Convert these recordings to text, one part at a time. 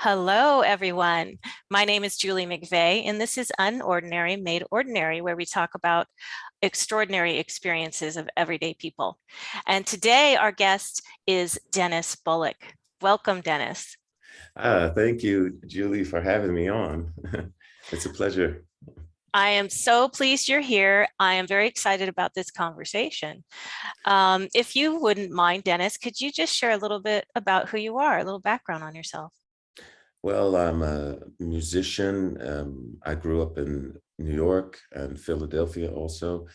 Hello, everyone. My name is Julie McVey, and this is Unordinary Made Ordinary, where we talk about extraordinary experiences of everyday people. And today, our guest is Dennis Bullock. Welcome, Dennis. Thank you, Julie, for having me on. It's a pleasure. I am so pleased you're here. I am very excited about this conversation. If you wouldn't mind, Dennis, could you just share a little bit about who you are, a little background on yourself? Well, I'm a musician. I grew up in New York and Philadelphia also.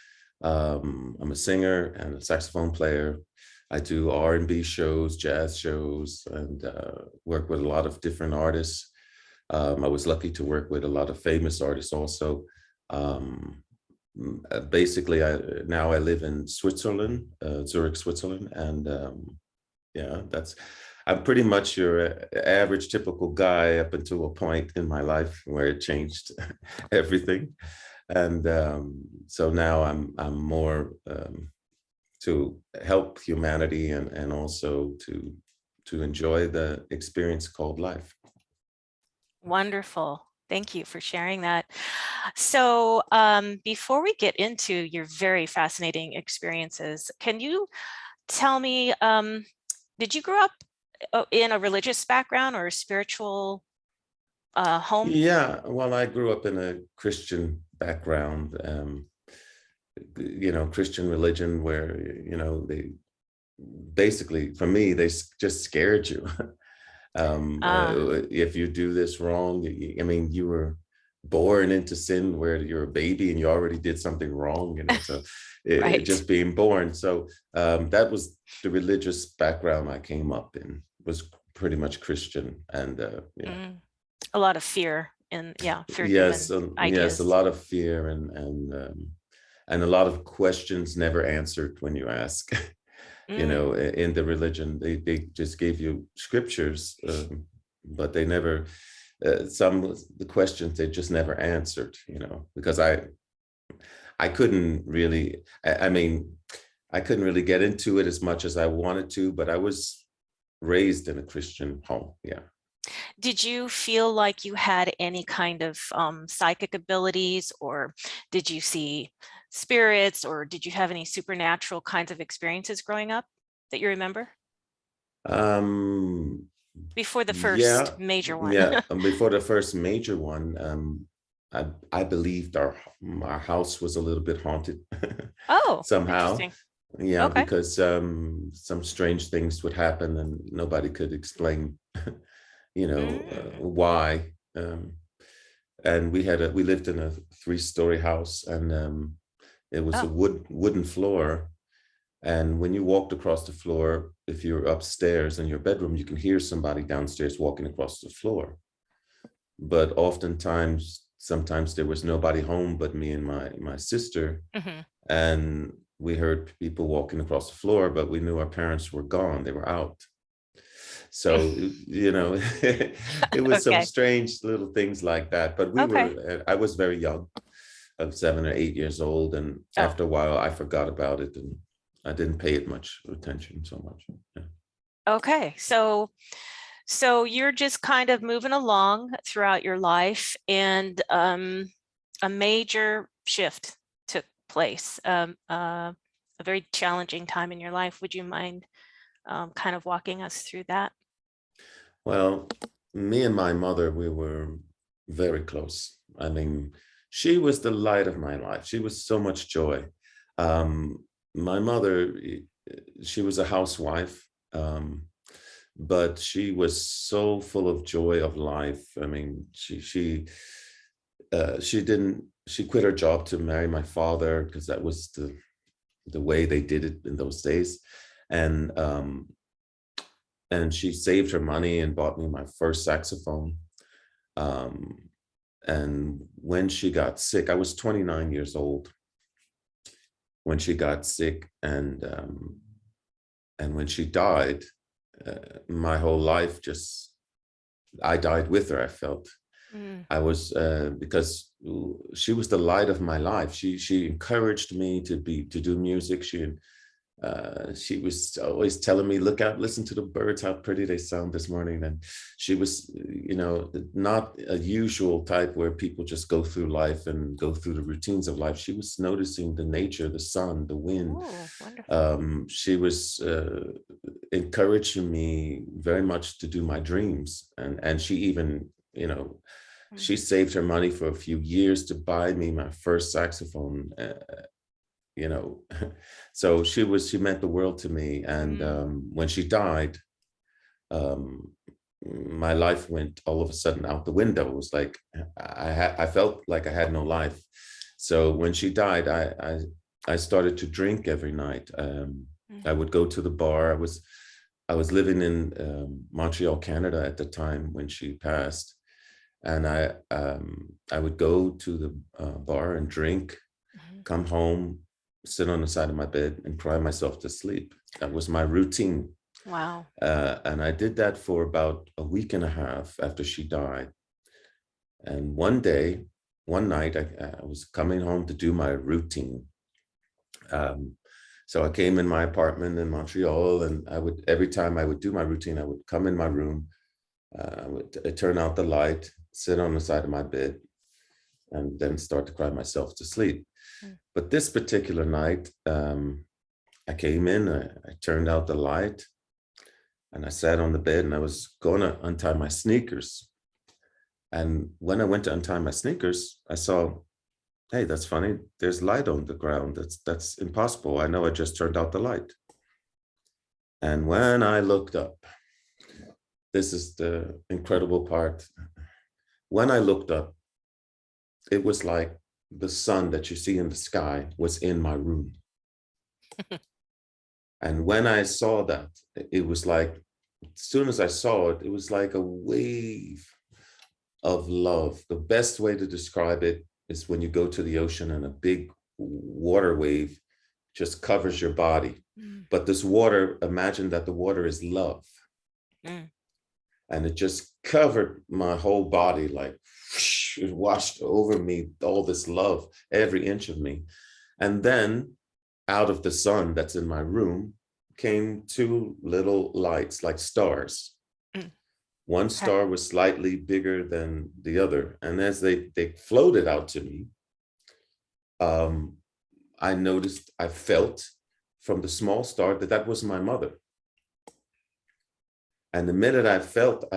I'm a singer and a saxophone player. I do R&B shows, jazz shows, and work with a lot of different artists. I was lucky to work with a lot of famous artists also. Um, Basically, now I live in Switzerland, Zurich, Switzerland, and yeah, I'm pretty much your average typical guy up until a point in my life where it changed everything. And so now I'm more to help humanity and also to enjoy the experience called life. Wonderful. Thank you for sharing that. So before we get into your very fascinating experiences, can you tell me, did you grow up in a religious background or a spiritual home? Yeah, well, I grew up in a Christian background, Christian religion where, they basically, for me, just scared you. Ah, If you do this wrong, I mean, you were born into sin where you're a baby and you already did something wrong, so right. just being born. So that was the religious background I came up in, was pretty much Christian. And yeah. Mm. A lot of fear and yeah, Yes, fear-driven yes, a ideas. lot of fear and a lot of questions never answered when you ask. Mm. In the religion, they just gave you scriptures, but they never some of the questions they just never answered. Because I couldn't really. I mean, I couldn't really get into it as much as I wanted to, but I was raised in a Christian home. Yeah. Did you feel like you had any kind of psychic abilities, or did you see spirits, or did you have any supernatural kinds of experiences growing up that you remember Um, before the first Yeah, major one? yeah. And before the first major one, I believed our house was a little bit haunted Oh, somehow. interesting. Yeah, Okay. because some strange things would happen and nobody could explain, Mm. why. And we lived in a three-story house, and it was a Oh, wooden floor. And when you walked across the floor, if you're upstairs in your bedroom, you can hear somebody downstairs walking across the floor. But sometimes there was nobody home but me and my sister, hmm. and we heard people walking across the floor, but we knew our parents were gone; they were out. So it was some Okay. strange little things like that. But Okay. I was very young, of 7 or 8 years old, and Oh, after a while, I forgot about it, and I didn't pay it much attention so much. Yeah. okay. So you're just kind of moving along throughout your life, and a major shift took place, a very challenging time in your life. Would you mind kind of walking us through that? Well, me and my mother, we were very close. I mean, she was the light of my life. She was so much joy. My mother, she was a housewife, but she was so full of joy of life. I mean, she quit her job to marry my father because that was the way they did it in those days, and she saved her money and bought me my first saxophone. Um, and when she got sick, I was 29 years old when she got sick, and when she died, my whole life just I died with her. I felt Mm. I was because she was the light of my life. She encouraged me to do music. She was always telling me, look out, listen to the birds, how pretty they sound this morning. And she was, not a usual type where people just go through life and go through the routines of life. She was noticing the nature, the sun, the wind. Oh, wonderful. She was encouraging me very much to do my dreams. And she even, she saved her money for a few years to buy me my first saxophone. you know so she meant the world to me. And when she died, um my life went all of a sudden out the window. It was like I felt like I had no life. So when she died, I started to drink every night. I would go to the bar. I was living in Montreal, Canada at the time when she passed, and I would go to the bar and drink, come home, sit on the side of my bed and cry myself to sleep. That was my routine. Wow. And I did that for about a week and a half after she died. And one night, I was coming home to do my routine. So I came in my apartment in Montreal, and every time I would do my routine, I would come in my room, I would turn out the light, sit on the side of my bed, and then start to cry myself to sleep. But this particular night, I came in, I turned out the light, and I sat on the bed, and I was going to untie my sneakers. And when I went to untie my sneakers, I saw, hey, that's funny. There's light on the ground. That's impossible. I know I just turned out the light. And when I looked up, this is the incredible part. When I looked up, it was like the sun that you see in the sky was in my room. And when I saw that, it was like, as soon as I saw it, it was like a wave of love. The best way to describe it is when you go to the ocean and a big water wave just covers your body. But this water, imagine that the water is love. And it just covered my whole body, like whoosh, it washed over me, all this love, every inch of me. And then out of the sun that's in my room came two little lights like stars. One star was slightly bigger than the other. And as they floated out to me, I felt from the small star that was my mother. And the minute I felt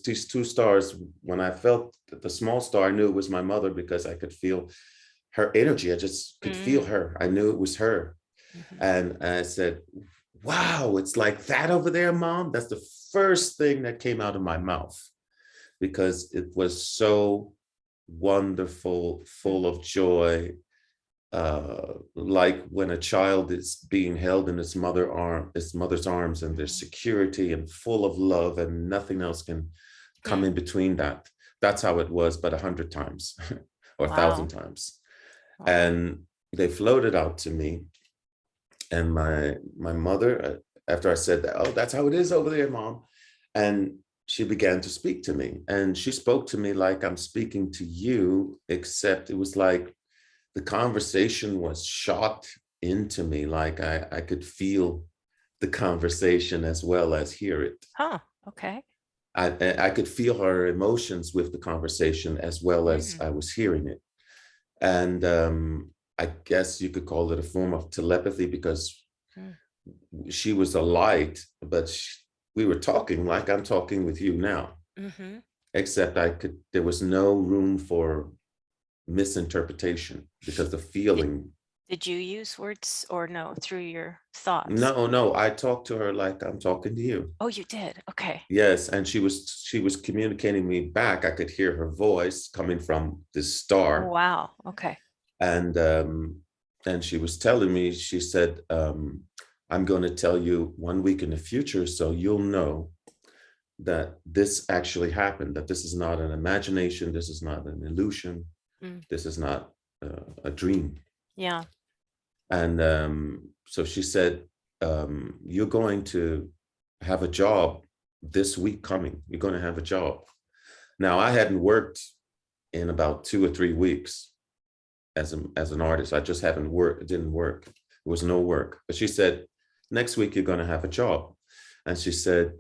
these two stars, when I felt the small star, I knew it was my mother because I could feel her energy. I just could feel her. I knew it was her. And I said, wow, it's like that over there, Mom. That's the first thing that came out of my mouth, because it was so wonderful, full of joy. Like when a child is being held in its mother's arms, and there's security and full of love, and nothing else can come in between that. That's how it was, but 100 times or 1,000 times. Wow. And they floated out to me, and my mother, after I said that, oh, that's how it is over there, Mom. And she began to speak to me, and she spoke to me like I'm speaking to you, except it was like the conversation was shot into me, like I could feel the conversation as well as hear it. Okay. I could feel her emotions with the conversation as well as I was hearing it. And I guess you could call it a form of telepathy, because she was a light, but we were talking like I'm talking with you now, except there was no room for misinterpretation, because the feeling. Did you use words or no, through your thoughts? No, I talked to her like I'm talking to you. Oh, you did? Okay. Yes, and she was communicating me back. I could hear her voice coming from this star. Wow. Okay. And she was telling me, she said, I'm going to tell you 1 week in the future, so you'll know that this actually happened, that this is not an imagination, this is not an illusion, this is not a dream. Yeah. And so she said, you're going to have a job this week coming. You're going to have a job. Now, I hadn't worked in about 2 or 3 weeks. as an artist. I just haven't worked. It didn't work. There was no work. But she said, next week you're going to have a job, and she said,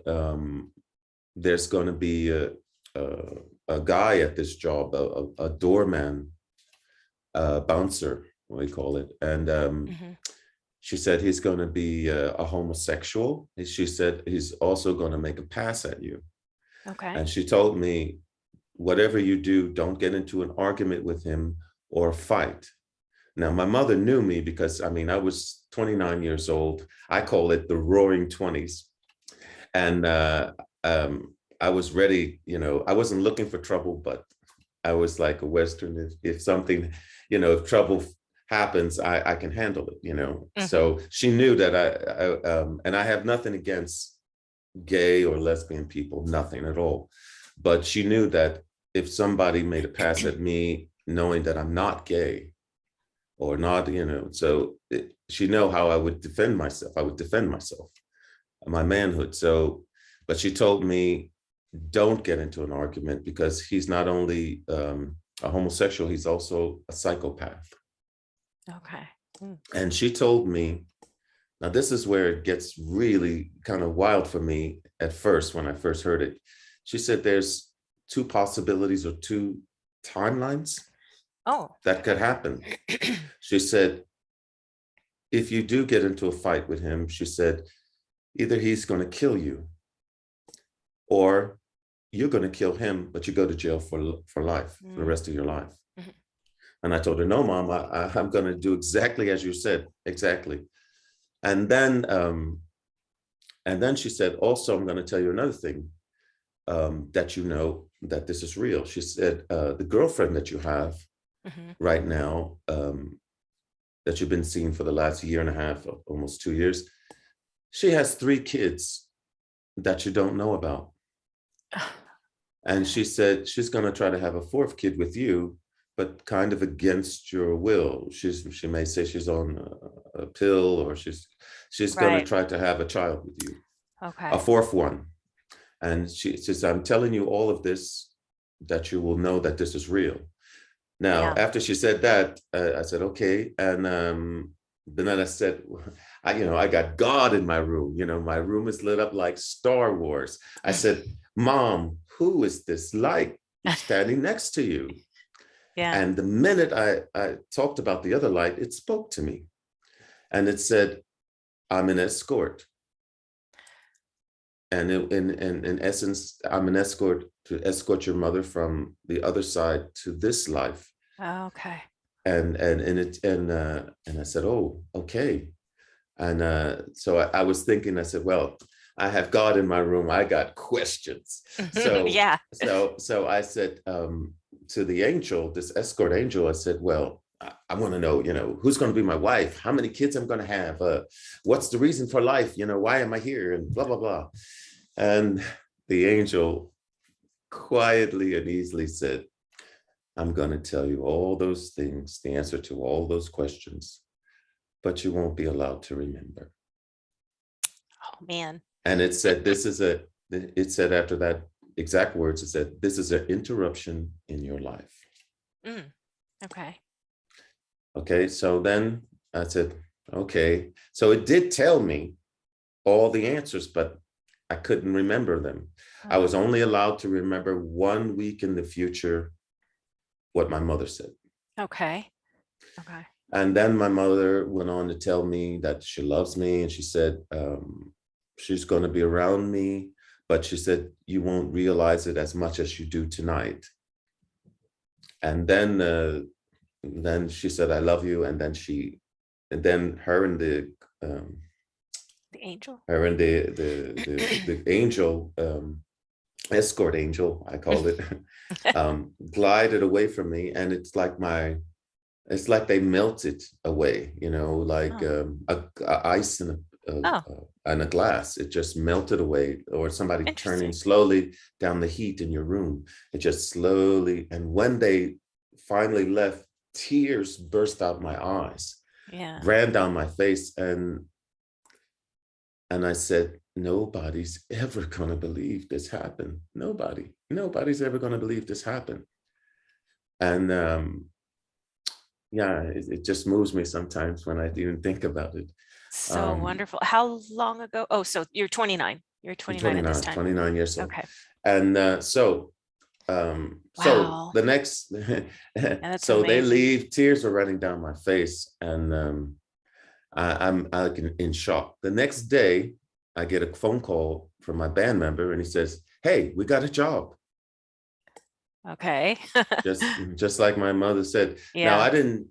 there's going to be a guy at this job, a doorman, bouncer, what we call it, and Mhm. she said he's going to be a homosexual. She said he's also going to make a pass at you. Okay. And she told me, whatever you do, don't get into an argument with him or fight. Now, my mother knew me because, I mean, I was 29 years old. I call it the roaring 20s. And I was ready, I wasn't looking for trouble, but I was like a Western. If something, if trouble happens, I can handle it. Mhm. So she knew that and I have nothing against gay or lesbian people, nothing at all. But she knew that if somebody made a pass at me, knowing that I'm not gay or not, so she know how I would defend myself. I would defend myself, my manhood. So, but she told me, don't get into an argument because he's not only a homosexual, he's also a psychopath. Okay. Mm. And she told me, now this is where it gets really kind of wild for me at first when I first heard it. She said there's two possibilities or two timelines Oh. that could happen. She said, if you do get into a fight with him, she said, either he's going to kill you or you're going to kill him, but you go to jail for life, for the rest of your life. Mhm. And I told her, no, Mom, I'm going to do exactly as you said, exactly. And then she said, also, I'm going to tell you another thing, that that this is real. She said, the girlfriend that you have Mhm. right now, that you've been seeing for the last year and a half, almost 2 years, she has 3 kids that you don't know about. And she said she's going to try to have a 4th kid with you, but kind of against your will. She may say she's on a pill, or she's going to Right. try to have a child with you, a Okay. 4th one. And she says, I'm telling you all of this, that you will know that this is real. Now, Yeah. after she said that, I said, okay. And then I said, I got God in my room. My room is lit up like Star Wars. I said, Mom, who is this light standing next to you? Yeah. And the minute I talked about the other light, it spoke to me. And it said, I'm an escort. And in essence, I'm an escort to escort your mother from the other side to this life. Okay. And I said, oh, okay. And so I was thinking, I said, well, I have God in my room. I got questions. So Yeah. so I said, to the angel, this escort angel, I said, well, I want to know, who's going to be my wife? How many kids I'm going to have? What's the reason for life? Why am I here? And blah, blah, blah. And the angel quietly and easily said, I'm going to tell you all those things, the answer to all those questions, but you won't be allowed to remember. Oh man. And it said, it said after that exact words, it said, this is an interruption in your life. Okay. Okay. So then I said, okay. So it did tell me all the answers, but I couldn't remember them. I was only allowed to remember 1 week in the future what my mother said. Okay. Okay. And then my mother went on to tell me that she loves me, and she said she's going to be around me, but she said you won't realize it as much as you do tonight. And then she said, I love you. And then her and the angel. her and the angel, escort angel, I called it, glided away from me. And it's like they melted away, like ice in a glass. It just melted away, or somebody turning slowly down the heat in your room. It just slowly. And when they finally left, tears burst out my eyes, ran down my face. And I said, nobody's ever going to believe this happened. Nobody's ever going to believe this happened. And yeah, it just moves me sometimes when I even think about it. So Um, wonderful. How long ago? Oh, so you're 29. You're I'm 29 at this 29, time. 29 years old. Okay. And so Wow. the next, Yeah, that's so they amazing. leave, tears are running down my face, and I'm like in shock. The next day, I get a phone call from my band member, and he says, "Hey, we got a job." Okay. Just like my mother said. Now Yeah.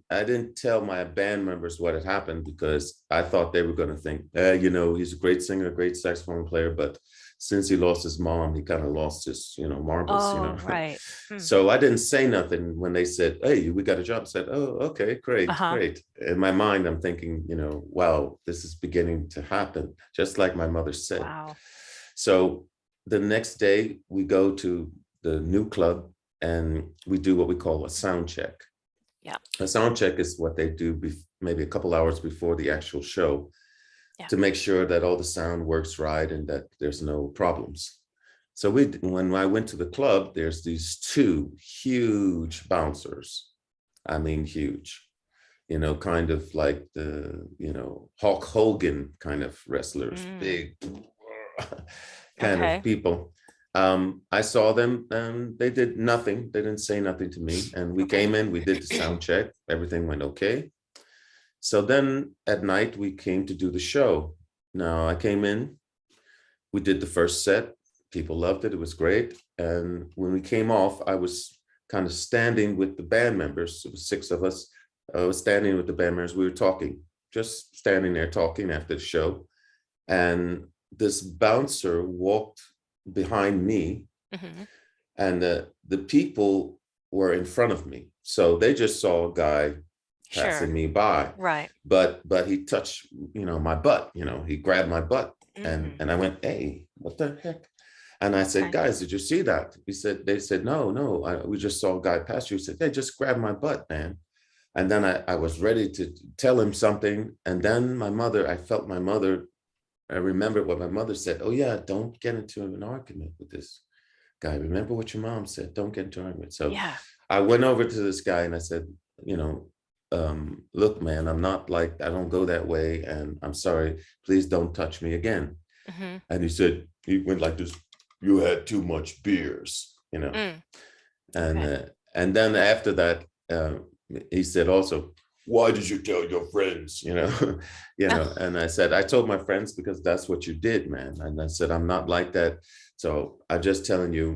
I didn't tell my band members what had happened because I thought they were going to think, he's a great singer, a great saxophone player, but since he lost his mom, he kind of lost his, marbles, Oh, right. Hmm. So I didn't say nothing when they said, "Hey, we got a job." I said, "Oh, okay, great, Uh-huh. great." In my mind, I'm thinking, wow, this is beginning to happen, just like my mother said. Wow. So the next day we go to the new club and we do what we call a sound check. Yeah. A sound check is what they do maybe a couple hours before the actual show Yeah. to make sure that all the sound works right and that there's no problems. So when I went to the club, there's these two huge bouncers. I mean, huge, kind of like the, Hulk Hogan kind of wrestlers, Mm. big kind of Okay. people. I saw them and they did nothing. They didn't say nothing to me. And we Okay. came in, we did the sound check. Everything went okay. So then at night, we came to do the show. Now I came in, we did the first set. People loved it. It was great. And when we came off, I was kind of standing with the band members. It was six of us. I was standing with the band members. We were talking, just standing there talking after the show. And this bouncer walked behind me, Hmm. and the people were in front of me. So they just saw a guy passing Sure. me by. Right. But he touched, my butt, he grabbed my butt. And Mm. I went, "Hey, what the heck?" And I said, Okay. "Guys, did you see that?" They said, "No, no, we just saw a guy pass you." He said, "Hey, just grab my butt, man." And then I was ready to tell him something. And then I felt my mother, I remembered what my mother said. "Oh yeah, don't get into an argument with this guy. Remember what your mom said, don't get into an argument." So Yeah. I went over to this guy and I said, "Look, man, I don't go that way. And I'm sorry, please don't touch me again." Hmm. And he went like this, "You had too much beers," Mm. And Okay. uh, and then after that, he said also, "Why did you tell your friends?" And I said, "I told my friends because that's what you did, man." And I said, "I'm not like that. So I'm just telling you,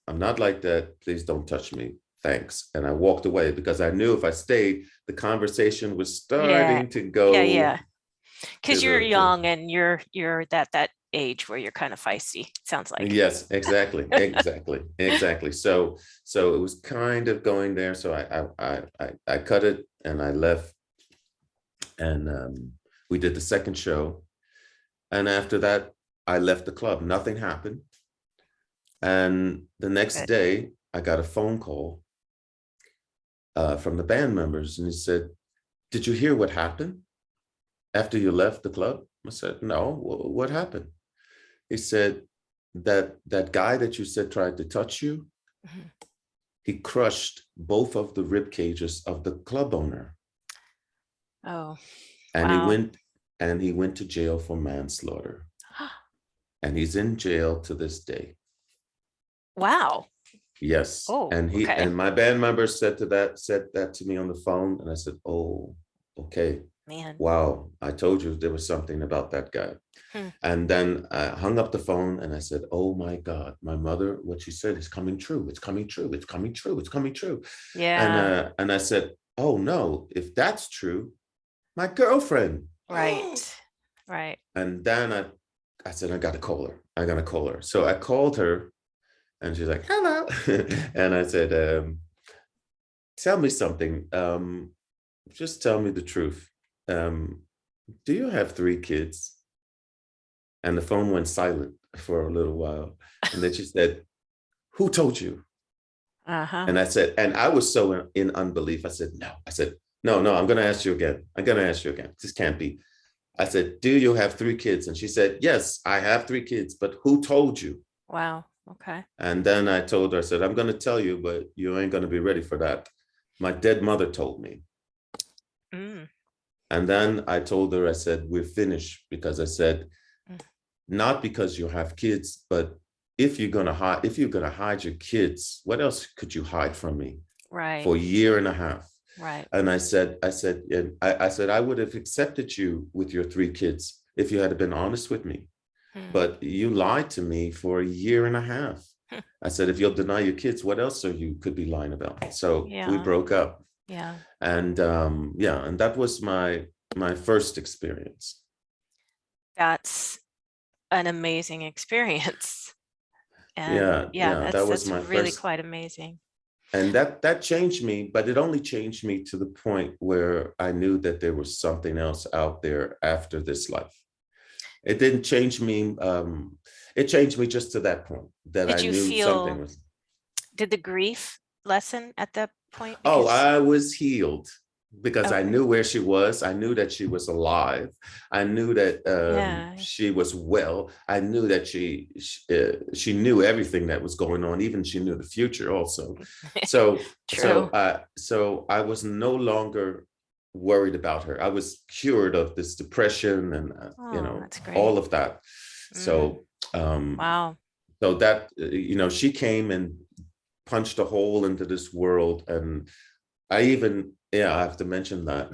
I'm not like that. Please don't touch me. Thanks." And I walked away because I knew if I stayed, the conversation was Yeah. starting to Yeah. go Yeah. to Because you're the young and you're that age where you're kind of feisty, sounds like. yes, exactly, exactly, exactly. So it was kind of going there. So I cut it and I left, and we did the second show. And after that, I left the club. Nothing happened. And the next Good. day, I got a phone call from the band members, and he said, "Did you hear what happened after you left the club?" I said, "No. What happened?" He said, that guy that you said tried to touch you, Mhm. he crushed both of the rib cages of the club owner, Oh, and he wow. went to jail for manslaughter, and he's in jail to this day. Wow. Yes, Oh, and he okay. and my band member said that to me on the phone, and I said, "Oh, okay, Man. wow, I told you there was something about that guy." Hmm. And then I hung up the phone and I said, "Oh my God, my mother, what she said is coming true. It's coming true. It's coming true. It's coming true." Yeah. And I said, "Oh no, if that's true, my girlfriend." Right. Right. And then I said, "I got to call her. I got to call her." So I called her and she's like, "Hello." And I said, "Tell me something. Just tell me the truth. Um, do you have three kids?" And the phone went silent for a little while. And then she said, "Who told you?" Uh-huh. And I said, and I was so in unbelief. I said, "No." I said, "No, no, I'm going to ask you again. I'm going to ask you again. This can't be." I said, "Do you have three kids?" And she said, "Yes, I have three kids, but who told you?" Wow. Okay. And then I told her, I said, "I'm going to tell you, but you ain't going to be ready for that. My dead mother told me." Mm, And then I told her, I said, we're finished, because I said, mm, not because you have kids, but if you're gonna hide your kids, what else could you hide from me right, for a year and a half? right. And I said, I would have accepted you with your three kids if you had been honest with me. Mm, But you lied to me for a year and a half. hmm, I said, if you'll deny your kids, what else are you could be lying about? So we yeah, broke up. yeah. And yeah, and that was my first experience. That's an amazing experience. And Yeah, yeah, yeah, that was that's my really first. quite amazing. And that changed me, but it only changed me to the point where I knew that there was something else out there after this life. It didn't change me. It changed me just to that point, that Did I you knew something feel, was. did the grief lessen at that point? Oh, Because, I was healed because I okay, knew where she was. I knew that she was alive. I knew that yeah, she was well. I knew that she knew everything that was going on. Even she knew the future also. So true. so I was no longer worried about her. I was cured of this depression and Oh, that's great. all of that. Mm, So um, wow. so that she came and punched a hole into this world. And I have to mention that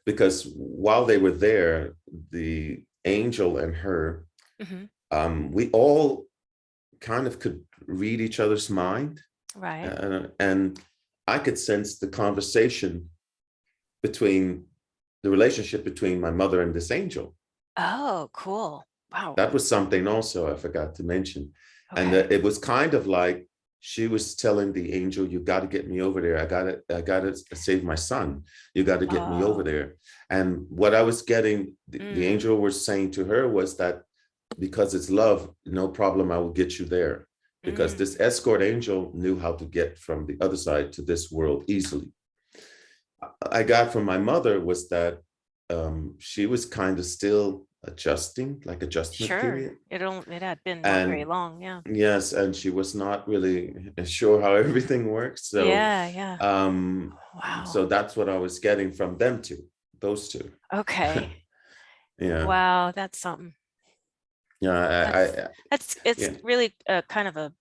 because while they were there, the angel and her, Hmm. we all kind of could read each other's mind. Right. And I could sense the conversation between the relationship between my mother and this angel. Oh, cool. Wow. That was something also I forgot to mention. And Okay. it was kind of like she was telling the angel, you got to get me over there. I got to save my son. You got to get me over Oh, there. And what I was getting, the mm, angel was saying to her was that because it's love, no problem, I will get you there. Because mm, this escort angel knew how to get from the other side to this world easily. I got from my mother was that she was kind of still adjusting, like adjustment sure. period. It had been not very And long. Yeah. yes, and she was not really sure how everything works. So Yeah. Yeah. um, Wow. so that's what I was getting from them two, those two. Okay. Yeah. Wow. That's something. Yeah, That's it's yeah. really a kind of a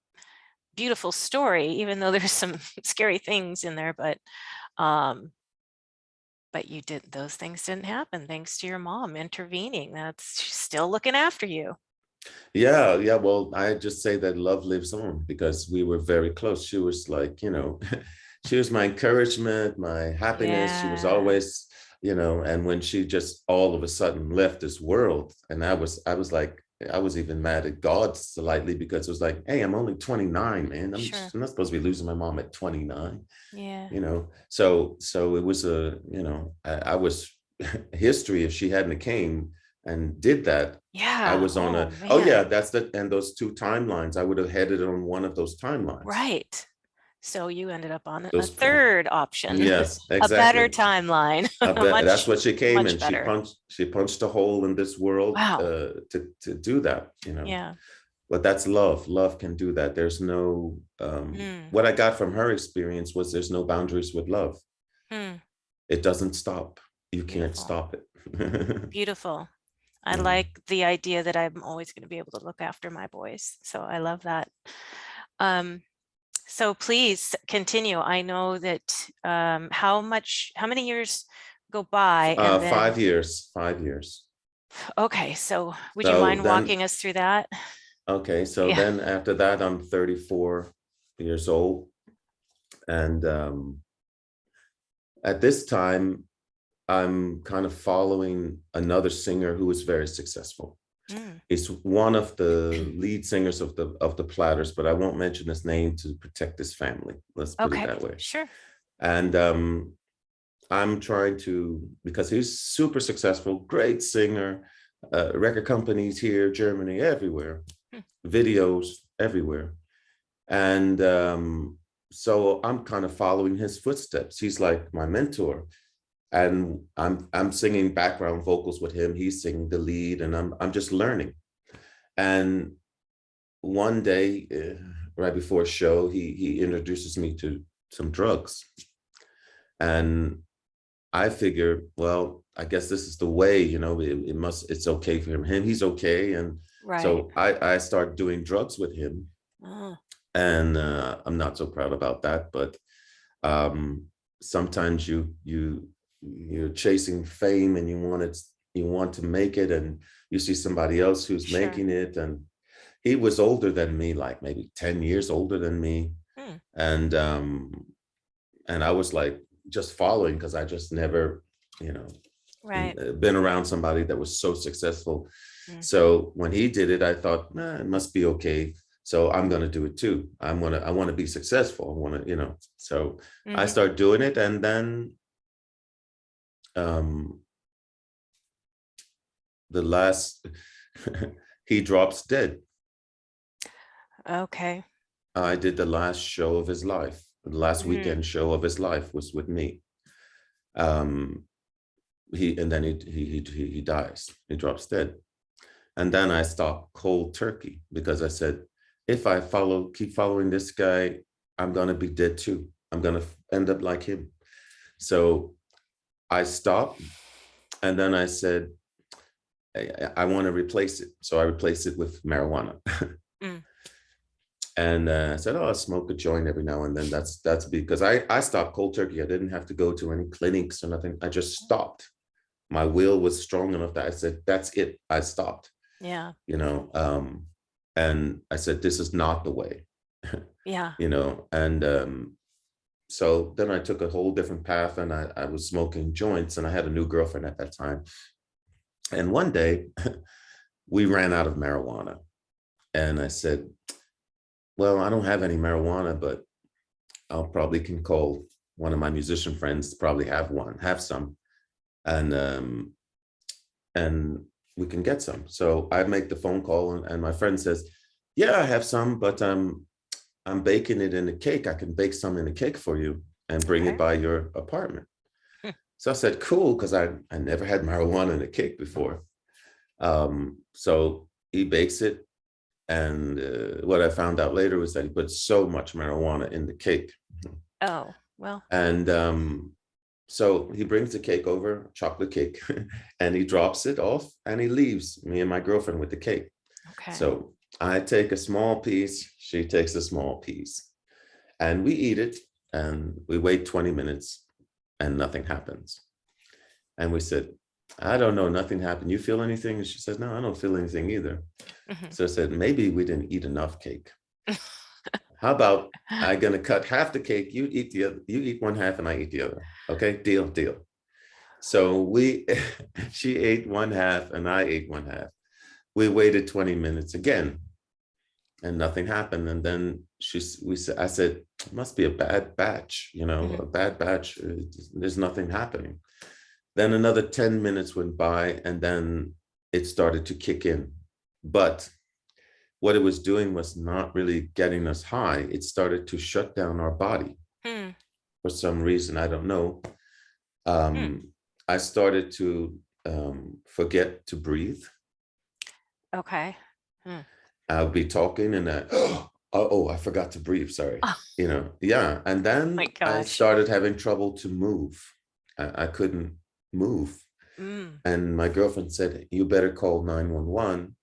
beautiful story, even though there's some scary things in there, um, but you did those things didn't happen thanks to your mom intervening. That's she's still looking after you. Yeah, yeah. Well, I just say that love lives on because we were very close. She was like, she was my encouragement, my happiness. She was Yeah, always, and when she just all of a sudden left this world, and I was like, I was even mad at God slightly because it was like, hey, I'm only 29, man. sure. I'm not supposed to be losing my mom at 29, Yeah. So it was I was history if she hadn't came and did that. I Yeah. was on Oh a, oh yeah, man. that's and those two timelines. I would have headed on one of those timelines. Right. So you ended up on a Those, third option, yes, a better exactly. timeline, I a bet that's what she came much and she better. punched a hole in this world Wow. to do that. Yeah. But that's love. Love can do that. There's no Mm, what I got from her experience was there's no boundaries with love. mm, It doesn't stop. You can't beautiful. stop it. Beautiful. I Yeah. like the idea that I'm always going to be able to look after my boys. So I love that. Um, so please continue. I know that how many years go by and then, 5 years, 5 years. okay, so would you So mind then, walking us through that? okay, so Yeah. then after that, I'm 34 years old. And at this time, I'm kind of following another singer who is very successful. Mm. He's one of the lead singers of the Platters, but I won't mention his name to protect his family. Let's put it Okay, that way. sure. And I'm trying to, because he's super successful, great singer, record companies here, Germany, everywhere, Hmm. videos everywhere. And so I'm kind of following his footsteps. He's like my mentor. And I'm singing background vocals with him. He's singing the lead, and I'm just learning. And one day, right before a show, he introduces me to some drugs, and I figure, well, I guess this is the way, it's okay for him. He's okay. And Right. so I start doing drugs with him. Oh, And I'm not so proud about that, but um, sometimes you're chasing fame and you want to make it, and you see somebody else who's sure. making it, and he was older than me, like maybe 10 years older than me. Hmm. And I was like just following because I just never, you know, Right. been around somebody that was so successful. Mm. So when he did it, I thought, nah, it must be okay. So I'm gonna do it too. I want to be successful. I want to, So I Hmm. start doing it, and then um, the last he drops dead. Okay. I did the last show of his life. The last Hmm. weekend show of his life was with me. Um, and then he dies. He drops dead. And then I stopped cold turkey because I said, if I keep following this guy, I'm gonna be dead too. I'm gonna end up like him. So I stopped, and then I said, I want to replace it. So I replaced it with marijuana. Mm. And I said, oh, I smoke a joint every now and then. That's because I stopped cold turkey. I didn't have to go to any clinics or nothing. I just stopped. My will was strong enough that I said, that's it. I stopped. Yeah. you know um and I said, this is not the way. Yeah. And so then I took a whole different path, and I was smoking joints, and I had a new girlfriend at that time. And one day we ran out of marijuana, and I said, well, I don't have any marijuana, but I'll probably can call one of my musician friends to probably have some, and and we can get some. So I make the phone call, and my friend says, yeah, I have some, but I'm baking it in a cake. I can bake some in a cake for you and bring it Okay. by your apartment. Hmm. So I said, cool, because I never had marijuana in a cake before. So he bakes it. And what I found out later was that he put so much marijuana in the cake. Oh, well. And so he brings the cake over, chocolate cake, and he drops it off, and he leaves me and my girlfriend with the cake. Okay. So I take a small piece, she takes a small piece, and we eat it, and we wait 20 minutes, and nothing happens. And we said, I don't know, nothing happened. You feel anything? And she says, no, I don't feel anything either. Hmm. So I said, maybe we didn't eat enough cake. How about I'm gonna cut half the cake, you eat the other, you eat one half and I eat the other. Okay, deal, deal. So she ate one half and I ate one half. We waited 20 minutes again, and nothing happened. And then I said, it must be a bad batch, Hmm. a bad batch. There's nothing happening. Then another 10 minutes went by, and then it started to kick in. But what it was doing was not really getting us high. It started to shut down our body Hmm. for some reason. I don't know. Hmm. I started to forget to breathe. Okay. Hmm. I'll be talking, and oh, I forgot to breathe. Sorry. Oh Yeah. And then my I gosh. started having trouble to move. I couldn't move. Mm. And my girlfriend said, you better call 911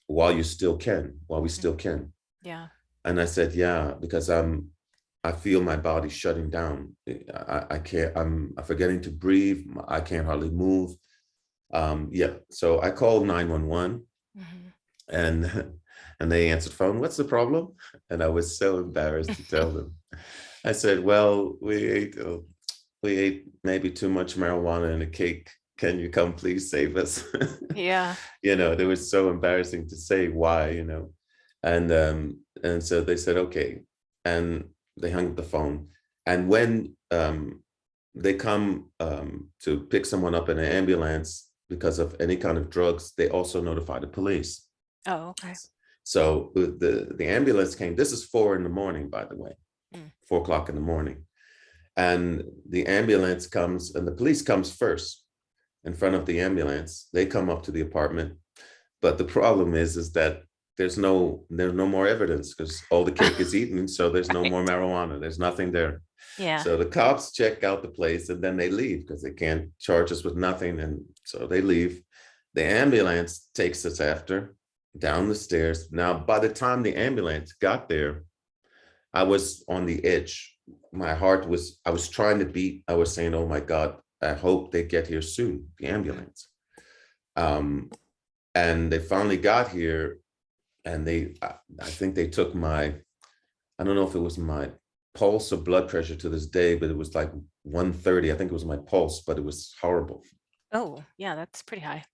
while we Mm. still can. Yeah. And I said, yeah, because I feel my body shutting down. I can't, I'm forgetting to breathe. I can't hardly move. Yeah. So I called 911, Hmm. and and they answered the phone. What's the problem? And I was so embarrassed to tell them. I said, well, we ate maybe too much marijuana in a cake. Can you come please save us? Yeah. It was so embarrassing to say why, and so they said, okay. And they hung up the phone. And when they come to pick someone up in an ambulance because of any kind of drugs, they also notify the police. Oh, okay. So the ambulance came. This is 4 in the morning, by the way, Mm. 4 o'clock in the morning. And the ambulance comes, and the police comes first in front of the ambulance. They come up to the apartment. But the problem is that there's no more evidence because all the cake is eaten, so there's no more marijuana. There's nothing there. Yeah. So the cops check out the place and then they leave because they can't charge us with nothing. And so they leave. The ambulance takes us after down the stairs. Now, by the time the ambulance got there, I was on the edge. My heart was, I was trying to beat. I was saying, oh my God, I hope they get here soon, the ambulance. And they finally got here, and I think they took my, I don't know if it was my pulse or blood pressure to this day, but it was like 130. I think it was my pulse, but it was horrible. Oh, yeah, that's pretty high.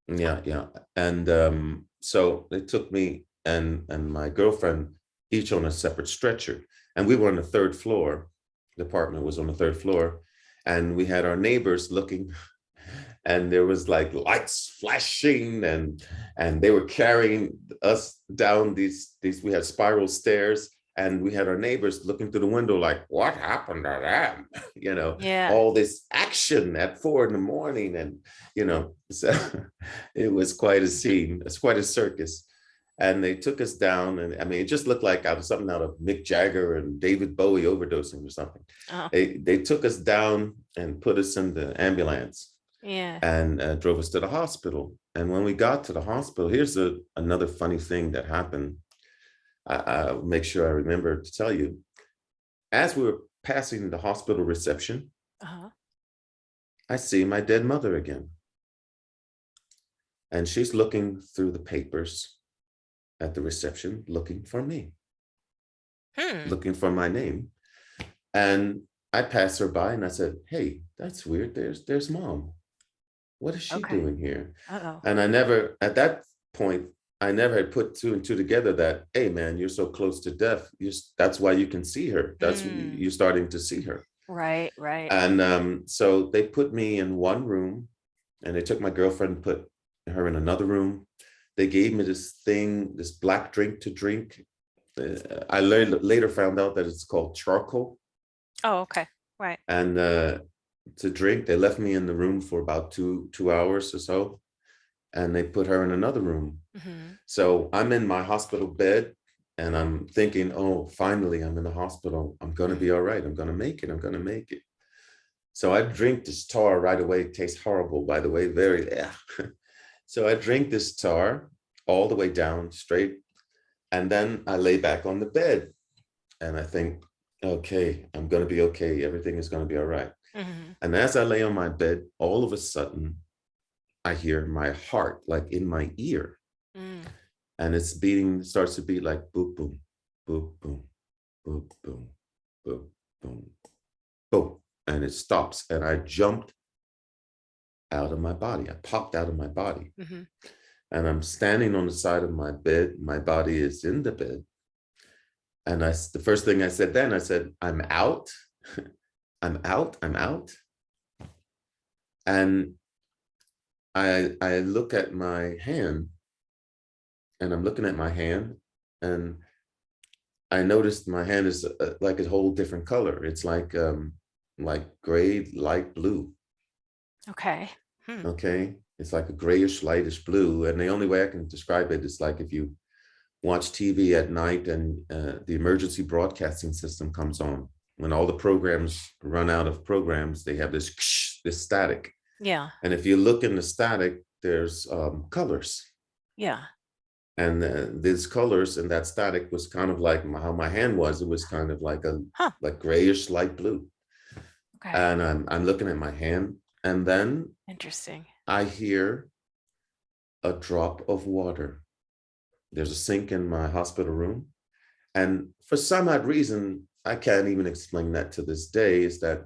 Yeah, yeah. And so they took me and my girlfriend each on a separate stretcher. And we were on the third floor. The apartment was on the third floor. And we had our neighbors looking, and there was like lights flashing, and they were carrying us down these we had spiral stairs, and we had our neighbors looking through the window like, what happened to them? You know, Yeah. all this action at 4 a.m. And, you know, so it was quite a scene. It's quite a circus. And they took us down, and I mean, it just looked like I was something out of Mick Jagger and David Bowie overdosing or something. Oh. They took us down and put us in the ambulance. Yeah. And drove us to the hospital. And when we got to the hospital, here's another funny thing that happened. I'll make sure I remember to tell you. As we were passing the hospital reception, I see my dead mother again. And she's looking through the papers at the reception, looking for me, looking for my name. And I passed her by and I said, hey, that's weird. There's Mom. What is she doing here? And I never, at that point, I never had put 2 and 2 together that, hey, man, you're so close to death. That's why you can see her. That's you're starting to see her. Right, right. And so they put me in one room, and they took my girlfriend, put her in another room. They gave me this thing, this black drink to drink. I later found out that it's called charcoal. Oh, okay. Right. And to drink, they left me in the room for about two hours or so, and they put her in another room. So I'm in my hospital bed, and I'm thinking, oh, finally, I'm in the hospital. I'm going to be all right. I'm going to make it. I'm going to make it. So I drink this tar right away. It tastes horrible, by the way, very. So I drink this tar all the way down straight. And then I lay back on the bed, and I think, okay, I'm going to be okay. Everything is going to be all right. And as I lay on my bed, all of a sudden, I hear my heart like in my ear. And it's beating, starts to beat like boop, boom, boop, boom, boop, boom, boop, boom, boom. And it stops. And I jumped out of my body. I popped out of my body. And I'm standing on the side of my bed. My body is in the bed. And the first thing I said then, I said, I'm out. I'm out. I'm out. And I look at my hand, and I'm looking at my hand, and I noticed my hand is like a whole different color. It's like gray, light blue. Okay. Okay. It's like a grayish, lightish blue. And the only way I can describe it is like if you watch TV at night and the emergency broadcasting system comes on. When all the programs run out of programs, they have this static. Yeah. And if you look in the static, there's colors. Yeah. And these colors and that static was kind of like how my hand was. It was kind of like like grayish, light blue. Okay. And I'm looking at my hand, and then interesting. I hear a drop of water. There's a sink in my hospital room. And for some odd reason, I can't even explain that to this day, is that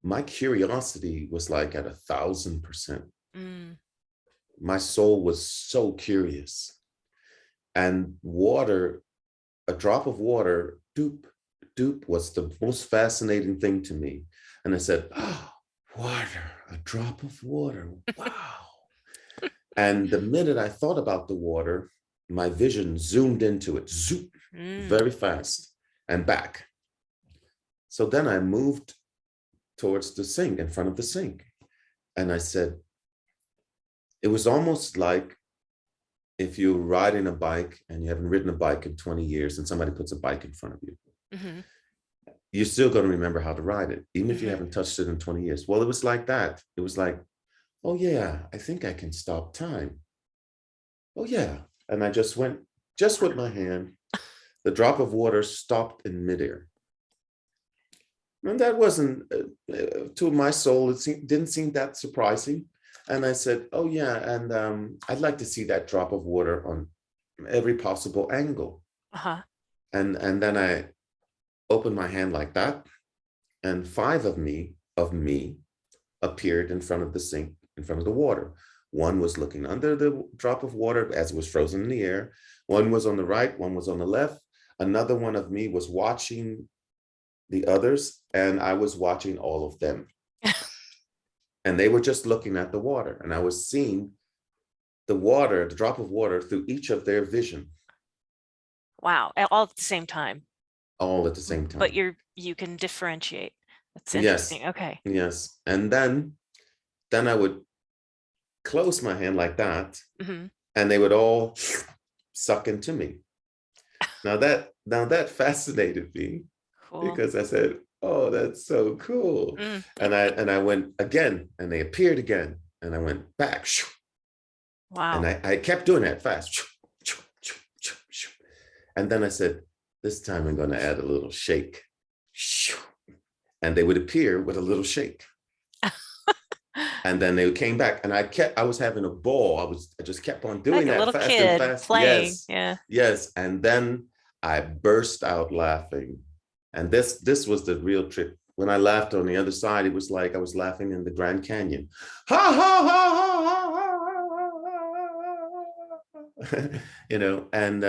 my curiosity was like at 1,000%. My soul was so curious. And water, a drop of water, doop, doop, was the most fascinating thing to me. And I said, oh, water, a drop of water, wow. And the minute I thought about the water, my vision zoomed into it, zoop, very fast, and back. So then I moved towards the sink, in front of the sink. And I said, it was almost like if you're riding a bike and you haven't ridden a bike in 20 years and somebody puts a bike in front of you, Mm-hmm. you're still going to remember how to ride it, even if you Mm-hmm. haven't touched it in 20 years. Well, it was like that. It was like, oh yeah, I think I can stop time. Oh yeah. And I just went, just with my hand, the drop of water stopped in midair. And that wasn't, to my soul, didn't seem that surprising. And I said, oh yeah, and I'd like to see that drop of water on every possible angle. Uh-huh. And then I opened my hand like that, and five of me appeared in front of the sink, in front of the water. One was looking under the drop of water as it was frozen in the air. One was on the right, one was on the left. Another one of me was watching the others, and I was watching all of them. And they were just looking at the water, and I was seeing the water, the drop of water, through each of their vision. Wow. All at the same time. All at the same time. But you can differentiate. That's Yes. interesting. Okay. Yes. And then I would close my hand like that, Mm-hmm. and they would all suck into me. Now that fascinated me, Cool. because I said, oh, that's so cool. Mm. And I went again, and they appeared again, and I went back. Wow. And I kept doing that fast. And then I said, this time I'm going to add a little shake. And they would appear with a little shake. And then they came back, and I was having a ball. I just kept on doing like a that little fast kid and fast. playing. Yes. Yeah. Yes. And then I burst out laughing. And this was the real trick. When I laughed on the other side, it was like I was laughing in the Grand Canyon. Ha ha ha ha ha ha. You know, and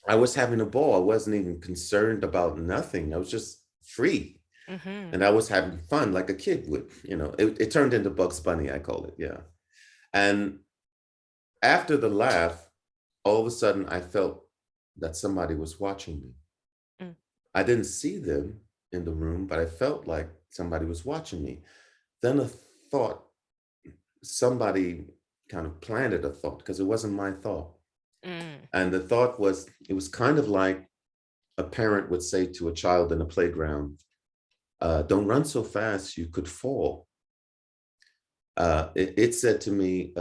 I was having a ball. I wasn't even concerned about nothing. I was just free. Mm-hmm. And I was having fun like a kid would, you know. It turned into Bugs Bunny, I call it, yeah. And after the laugh, all of a sudden I felt that somebody was watching me. Mm. I didn't see them in the room, but I felt like somebody was watching me. Then a thought, somebody kind of planted a thought, because it wasn't my thought. Mm. And the thought was, it was kind of like a parent would say to a child in a playground, don't run so fast, you could fall. It said to me,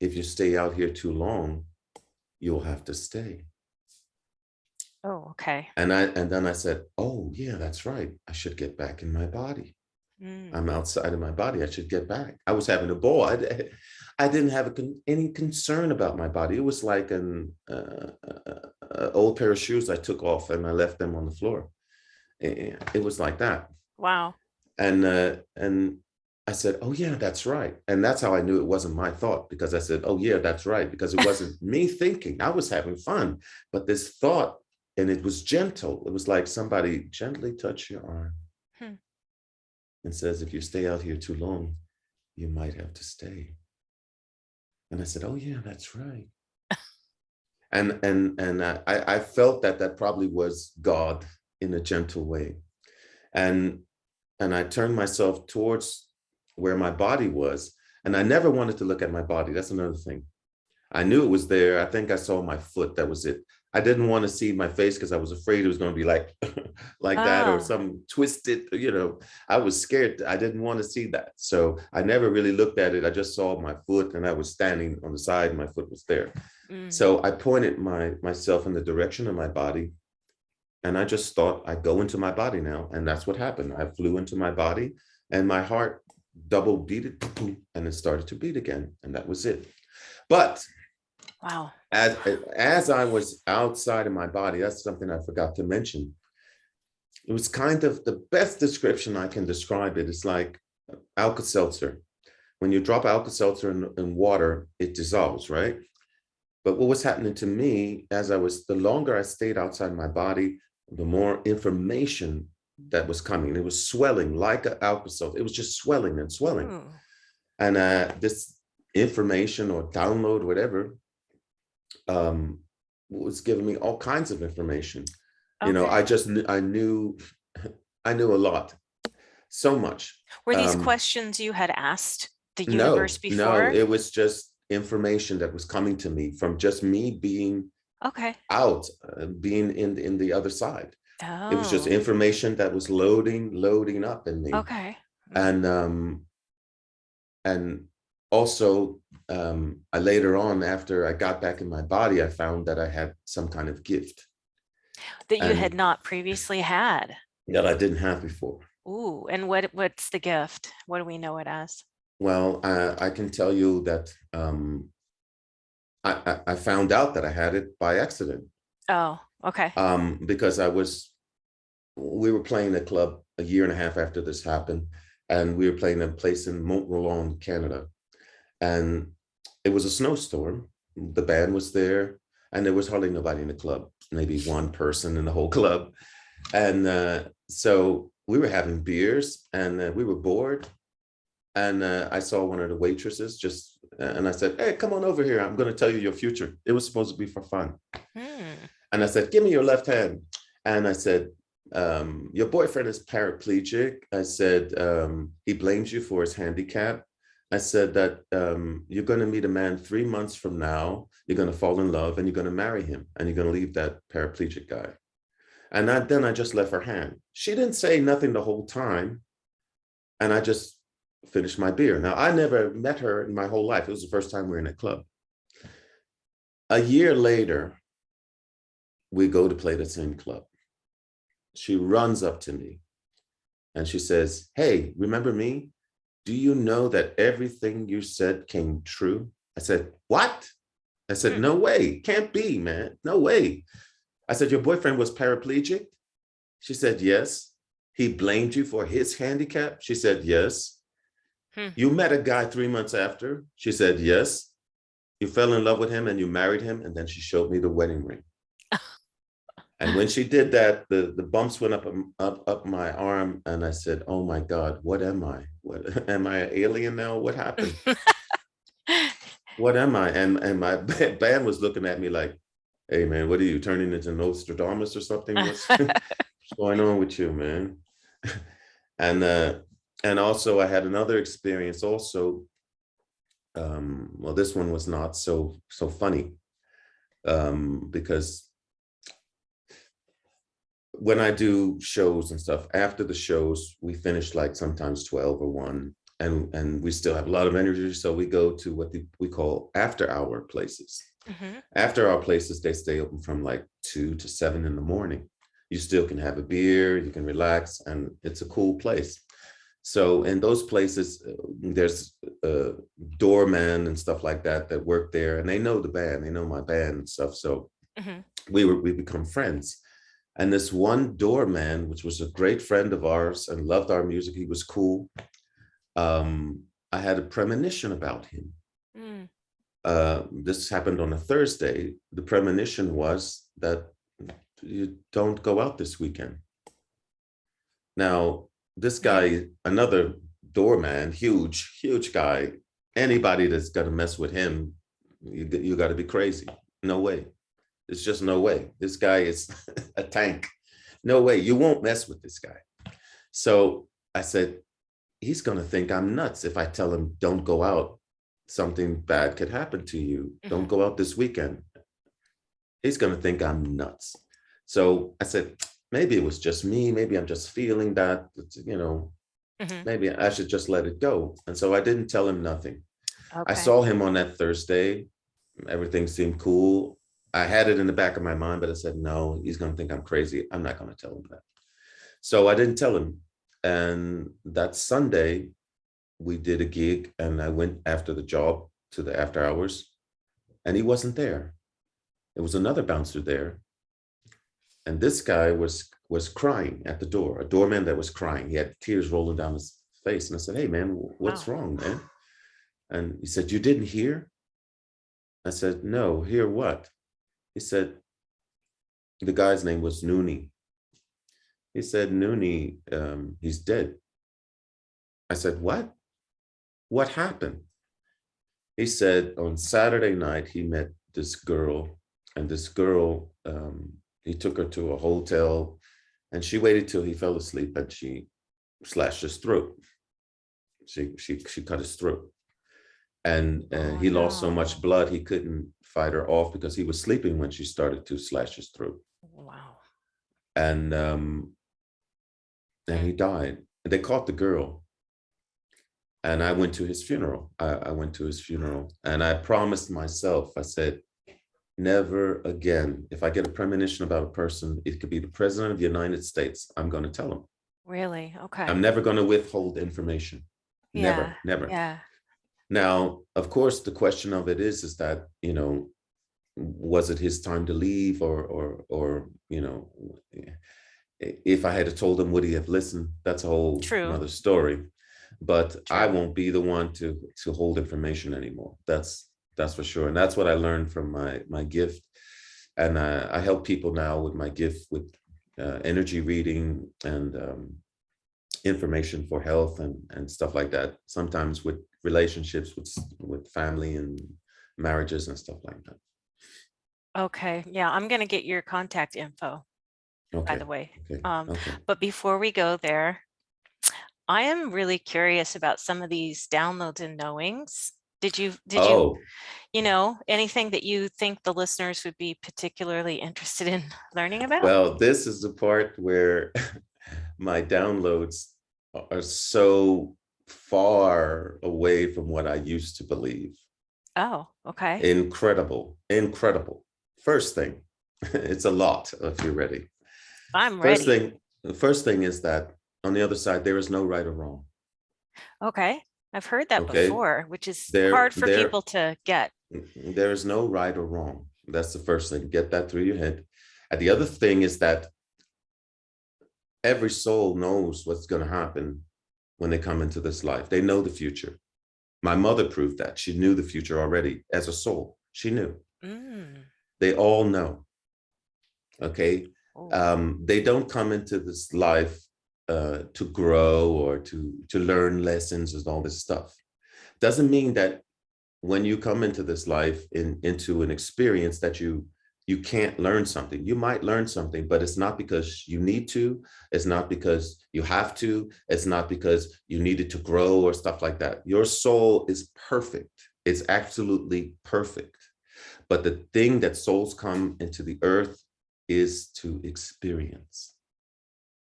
if you stay out here too long, you'll have to stay. Oh, okay. And then I said, oh yeah, that's right. I should get back in my body. Mm. I'm outside of my body. I should get back. I was having a ball. I didn't have any concern about my body. It was like an old pair of shoes I took off and I left them on the floor. It was like that. Wow. And I said, oh yeah, that's right. And that's how I knew it wasn't my thought, because I said, oh yeah, that's right. Because it wasn't me thinking. I was having fun. But this thought, and it was gentle. It was like somebody gently touched your arm and says, if you stay out here too long, you might have to stay. And I said, oh yeah, that's right. And I felt that probably was God in a gentle way. And I turned myself towards where my body was. And I never wanted to look at my body. That's another thing. I knew it was there. I think I saw my foot. That was it. I didn't want to see my face because I was afraid it was going to be like, like that, or some twisted, you know. I was scared. I didn't want to see that. So I never really looked at it. I just saw my foot, and I was standing on the side and my foot was there. Mm. So I pointed myself in the direction of my body. And I just thought, I'd go into my body now. And that's what happened. I flew into my body, and my heart double beated, and it started to beat again. And that was it. But wow, as I was outside of my body, that's something I forgot to mention. It was kind of the best description I can describe it. It's like Alka-Seltzer. When you drop Alka-Seltzer in water, it dissolves, right? But what was happening to me the longer I stayed outside my body, the more information that was coming. It was swelling like an Alka-Seltzer. It was just swelling and swelling. Ooh. And this information or download, whatever, was giving me all kinds of information. Okay. You know, I knew a lot, so much. Were these questions you had asked the universe before? No, it was just information that was coming to me from just me being Okay. out, being in the other side. It was just Oh, information that was loading up in me. okay. And also, I later on, after I got back in my body, I found that I had some kind of gift That you had and not previously had. that I didn't have before. Ooh, and what's the gift? What do we know it as? Well, I can tell you that I found out that I had it by accident, Oh, okay. because we were playing a club a year and a half after this happened, and we were playing a place in Mont Roland, Canada, and it was a snowstorm. The band was there, and there was hardly nobody in the club, maybe one person in the whole club. And so we were having beers, and we were bored. And I saw one of the waitresses and I said, "Hey, come on over here. I'm going to tell you your future." It was supposed to be for fun. Hmm. And I said, "Give me your left hand." And I said, "Your boyfriend is paraplegic." I said, "He blames you for his handicap." I said that you're going to meet a man 3 months from now. You're going to fall in love and you're going to marry him and you're going to leave that paraplegic guy. And then I just left her hand. She didn't say nothing the whole time. And I just finished my beer. Now, I never met her in my whole life. It was the first time we were in a club. A year later, we go to play the same club. She runs up to me and she says, "Hey, remember me? Do you know that everything you said came true?" I said, "What?" I said, "No way. Can't be, man. No way." I said, "Your boyfriend was paraplegic?" She said, "Yes." "He blamed you for his handicap?" She said, "Yes." Hmm. "You met a guy 3 months after?" She said, "Yes." "You fell in love with him and you married him?" And then she showed me the wedding ring. And when she did that, the bumps went up my arm, and I said, "Oh my God, what am I? What am I, an alien now? What happened? What am I?" And my band was looking at me like, "Hey man, what are you turning into Nostradamus or something? What's going on with you, man?" And and also I had another experience also. Well, this one was not so funny, because when I do shows and stuff, after the shows, we finish like sometimes 12 or 1, and we still have a lot of energy. So we go to what we call after hour places. Mm-hmm. After our places, they stay open from like 2 to 7 in the morning. You still can have a beer, you can relax, and it's a cool place. So in those places, there's doormen and stuff like that work there, and they know the band, they know my band and stuff. So Mm-hmm. we become friends. And this one doorman, which was a great friend of ours and loved our music, he was cool. I had a premonition about him. Mm. This happened on a Thursday. The premonition was that you don't go out this weekend. Now, this guy, another doorman, huge guy, anybody that's going to mess with him, you got to be crazy. No way. It's just no way. This guy is a tank. No way. You won't mess with this guy. So I said, he's going to think I'm nuts if I tell him, "Don't go out. Something bad could happen to you. Don't go out this weekend." He's going to think I'm nuts. So I said, maybe it was just me. Maybe I'm just feeling that, Mm-hmm. maybe I should just let it go. And so I didn't tell him nothing. I Okay. saw him on that Thursday. Everything seemed cool. I had it in the back of my mind, but I said, no, he's going to think I'm crazy. I'm not going to tell him that. So I didn't tell him. And that Sunday, we did a gig, and I went after the job to the after hours, and he wasn't there. There was another bouncer there. And this guy was crying at the door, a doorman that was crying. He had tears rolling down his face. And I said, "Hey, man, what's Wow. wrong, man?" And he said, "You didn't hear?" I said, "No, hear what?" He said, the guy's name was Noonie. He said, "Noonie, he's dead." I said, "What? What happened?" He said, on Saturday night, he met this girl, and this girl, he took her to a hotel, and she waited till he fell asleep, and she slashed his throat. She cut his throat. and Oh, he lost so no. much blood he couldn't fight her off because he was sleeping when she started to slash his throat, Wow. and Mm. he died. They caught the girl, and I went to his funeral. I went to his funeral, and I promised myself, I said, never again. If I get a premonition about a person, it could be the president of the United States, I'm going to tell him. Really? Okay. I'm never going to withhold information. Yeah. Never, never. Yeah. Now, of course, the question of it is that, was it his time to leave, or if I had told him, would he have listened? That's a whole True. another story. But I True. won't be the one to hold information anymore. That's for sure. And that's what I learned from my gift. And I help people now with my gift with energy reading and information for health and stuff like that. Sometimes with relationships with family and marriages and stuff like that. Okay. Yeah, I'm gonna get your contact info, by the Okay. way. Okay. Okay. But before we go there, I am really curious about some of these downloads and knowings. Did you Oh, anything that you think the listeners would be particularly interested in learning about? well, this is the part where my downloads are so far away from what I used to believe. Oh, okay. Incredible, incredible. First thing, it's a lot if you're ready. I'm First ready. thing, the first thing is that on the other side, there is no right or wrong. Okay. I've heard that Okay. before, which is There, hard for there, people to get. there is no right or wrong. That's the first thing. Get that through your head. And the other thing is that every soul knows what's going to happen when they come into this life. They know the future. My mother proved that. She knew the future already as a soul. She knew. Mm. They all know. Okay. Oh. They don't come into this life to grow or to learn lessons and all this stuff. Doesn't mean that when you come into this life into an experience that you can't learn something. You might learn something, but it's not because you need to. It's not because you have to. It's not because you needed to grow or stuff like that. Your soul is perfect. It's absolutely perfect. But the thing that souls come into the earth is to experience.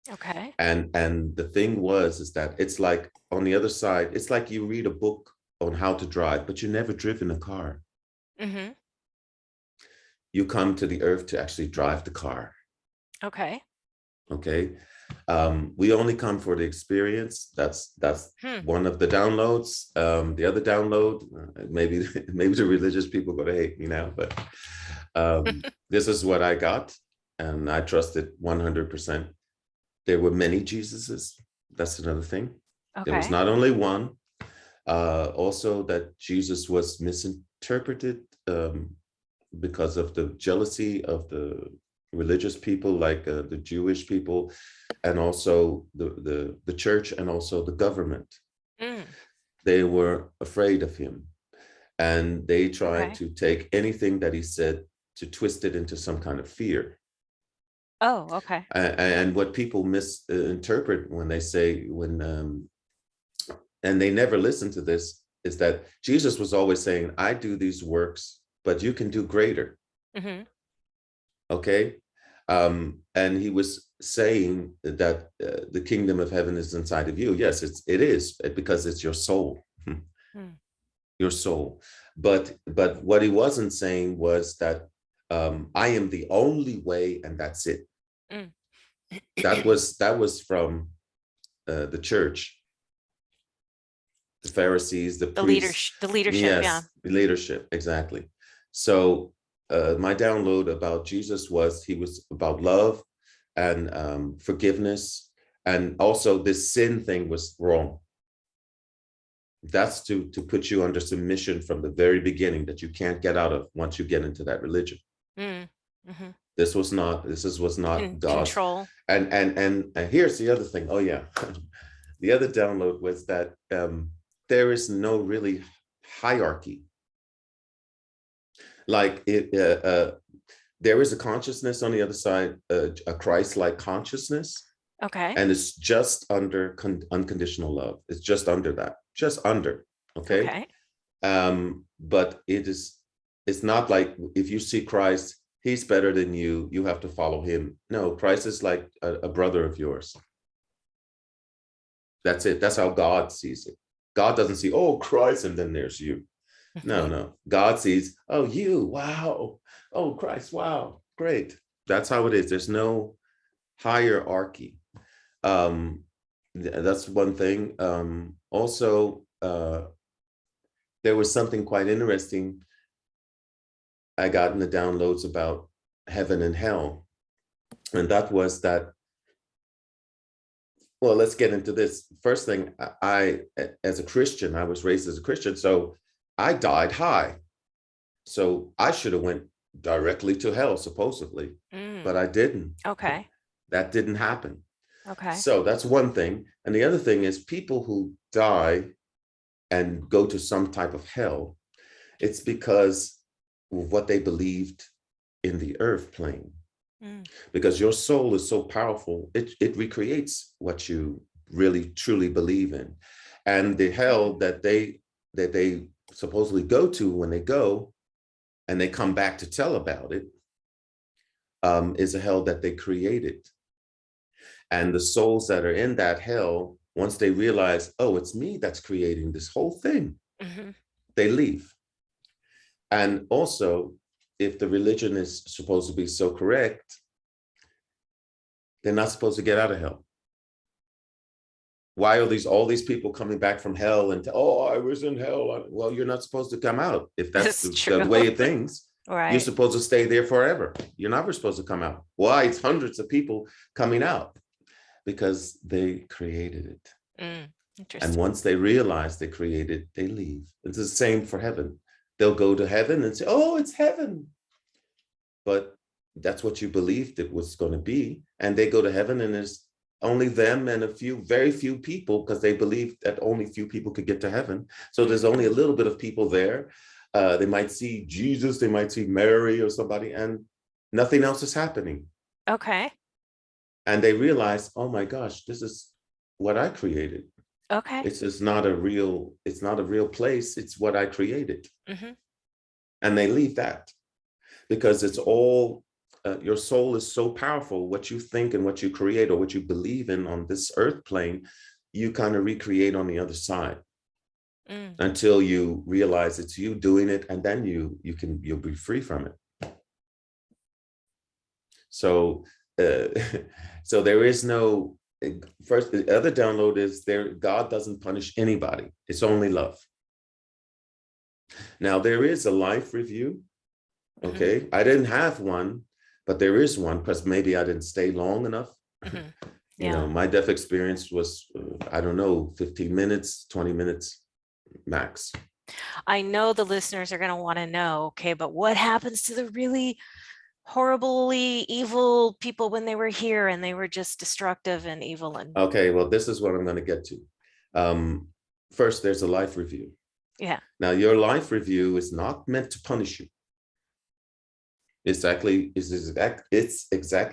Okay. And the thing is that it's like on the other side, it's like you read a book on how to drive, but you've never driven a car. Mm-hmm. You come to the earth to actually drive the car. Okay. Okay. We only come for the experience. That's one of the downloads. The other download, maybe the religious people are going to hate me now, but this is what I got, and I trust it 100%. There were many Jesuses. That's another thing. There was Okay. not only one. Also, that Jesus was misinterpreted because of the jealousy of the religious people, like the Jewish people, and also the church, and also the government. Mm. They were afraid of him, and they tried Okay. to take anything that he said to twist it into some kind of fear. Oh, okay. And what people misinterpret when they say and they never listen to this, is that Jesus was always saying, I do these works, but you can do greater. Mm-hmm. Okay. And he was saying that the kingdom of heaven is inside of you. Yes, it is, because it's your soul. Mm. Your soul. But what he wasn't saying was that I am the only way, and that's it. Mm. That was from the church, the Pharisees, the priests. The leadership, yeah. Yes, leadership, exactly. So my download about Jesus was he was about love and forgiveness, and also this sin thing was wrong. That's to put you under submission from the very beginning, that you can't get out of once you get into that religion. Mm. Mm-hmm. This was not God's. Control. And here's the other thing. Oh yeah, the other download was that there is no really hierarchy. Like there is a consciousness on the other side, a Christ-like consciousness, Okay. and it's just under unconditional love. It's just under that, just under. Okay. Okay. But it's not like if you see Christ, he's better than you, you have to follow him. No, Christ is like a brother of yours. That's it. That's how God sees it. God doesn't see, oh, Christ, and then there's you. No. God sees, oh, you, wow. Oh, Christ, wow, great. That's how it is. There's no hierarchy. That's one thing. Also, there was something quite interesting I got in the downloads about heaven and hell. And that was that, well, let's get into this. First thing, as a Christian, I was raised as a Christian, so I died high. So I should have went directly to hell, supposedly, but I didn't. Okay. That didn't happen. Okay. So that's one thing. And the other thing is people who die and go to some type of hell, it's because of what they believed in the earth plane. Because your soul is so powerful, it recreates what you really truly believe in. And the hell that they supposedly go to when they go and they come back to tell about it, is a hell that they created. And the souls that are in that hell, once they realize, oh, it's me that's creating this whole thing, they leave. And also, if the religion is supposed to be so correct, they're not supposed to get out of hell. Why are all these people coming back from hell and, oh, I was in hell? Well, you're not supposed to come out. If that's the way of things, right. You're supposed to stay there forever. You're never supposed to come out. Why? It's hundreds of people coming out because they created it. And once they realize they created, they leave. It's the same for heaven. They'll go to heaven and say, oh, it's heaven. But that's what you believed it was going to be. And they go to heaven and there's only them and very few people, because they believed that only few people could get to heaven. So there's only a little bit of people there. They might see Jesus, they might see Mary or somebody, and nothing else is happening. Okay. And they realize, oh my gosh, this is what I created. Okay. It's not a real place. It's what I created. And they leave that because it's all, your soul is so powerful. What you think and what you create or what you believe in on this earth plane, you kind of recreate on the other side until you realize it's you doing it. And then you'll be free from it. So, so there is no, first, the other download is God doesn't punish anybody. It's only love. Now there is a life review. Okay. I didn't have one, but there is one because maybe I didn't stay long enough. You know, my death experience was, I don't know, 15 minutes, 20 minutes max. I know the listeners are going to want to know, okay, but what happens to the really horribly evil people when they were here and they were just destructive and evil? And okay, well, this is what I'm going to get to. First, there's a life review. Yeah. Now, your life review is not meant to punish you. It's exactly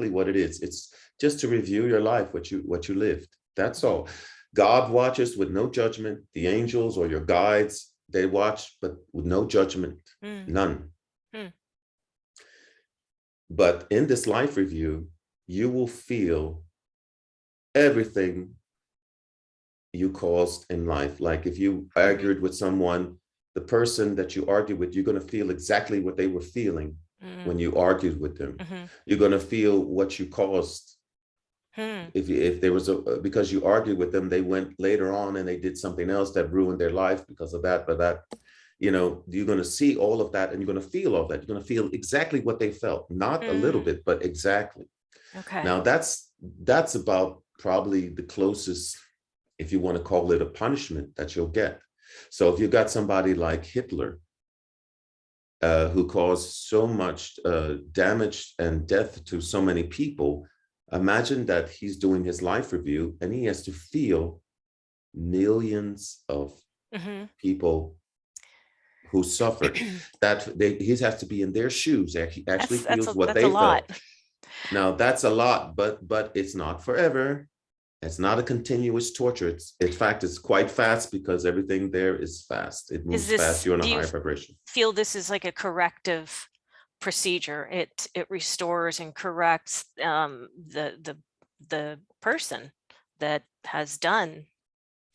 what it is. It's just to review your life, what you lived. That's all. God watches with no judgment. The angels or your guides, they watch, but with no judgment, none. But in this life review, you will feel everything you caused in life. Like if you argued with someone, the person that you argued with, you're going to feel exactly what they were feeling when you argued with them. You're going to feel what you caused. If there was because you argued with them, they went later on and they did something else that ruined their life because of that. But that, you know, you're going to see all of that and you're going to feel all that. You're going to feel exactly what they felt, not a little bit, but exactly. Okay. Now that's about probably the closest, if you want to call it a punishment, that you'll get. So if you got somebody like Hitler, who caused so much damage and death to so many people, imagine that he's doing his life review and he has to feel millions of people who suffered. He has to be in their shoes. He actually feels what they felt. Now that's a lot, but it's not forever. It's not a continuous torture. In fact, it's quite fast because everything there is fast. It moves fast. You're in a high vibration. Feel this is like a corrective procedure? It restores and corrects the person that has done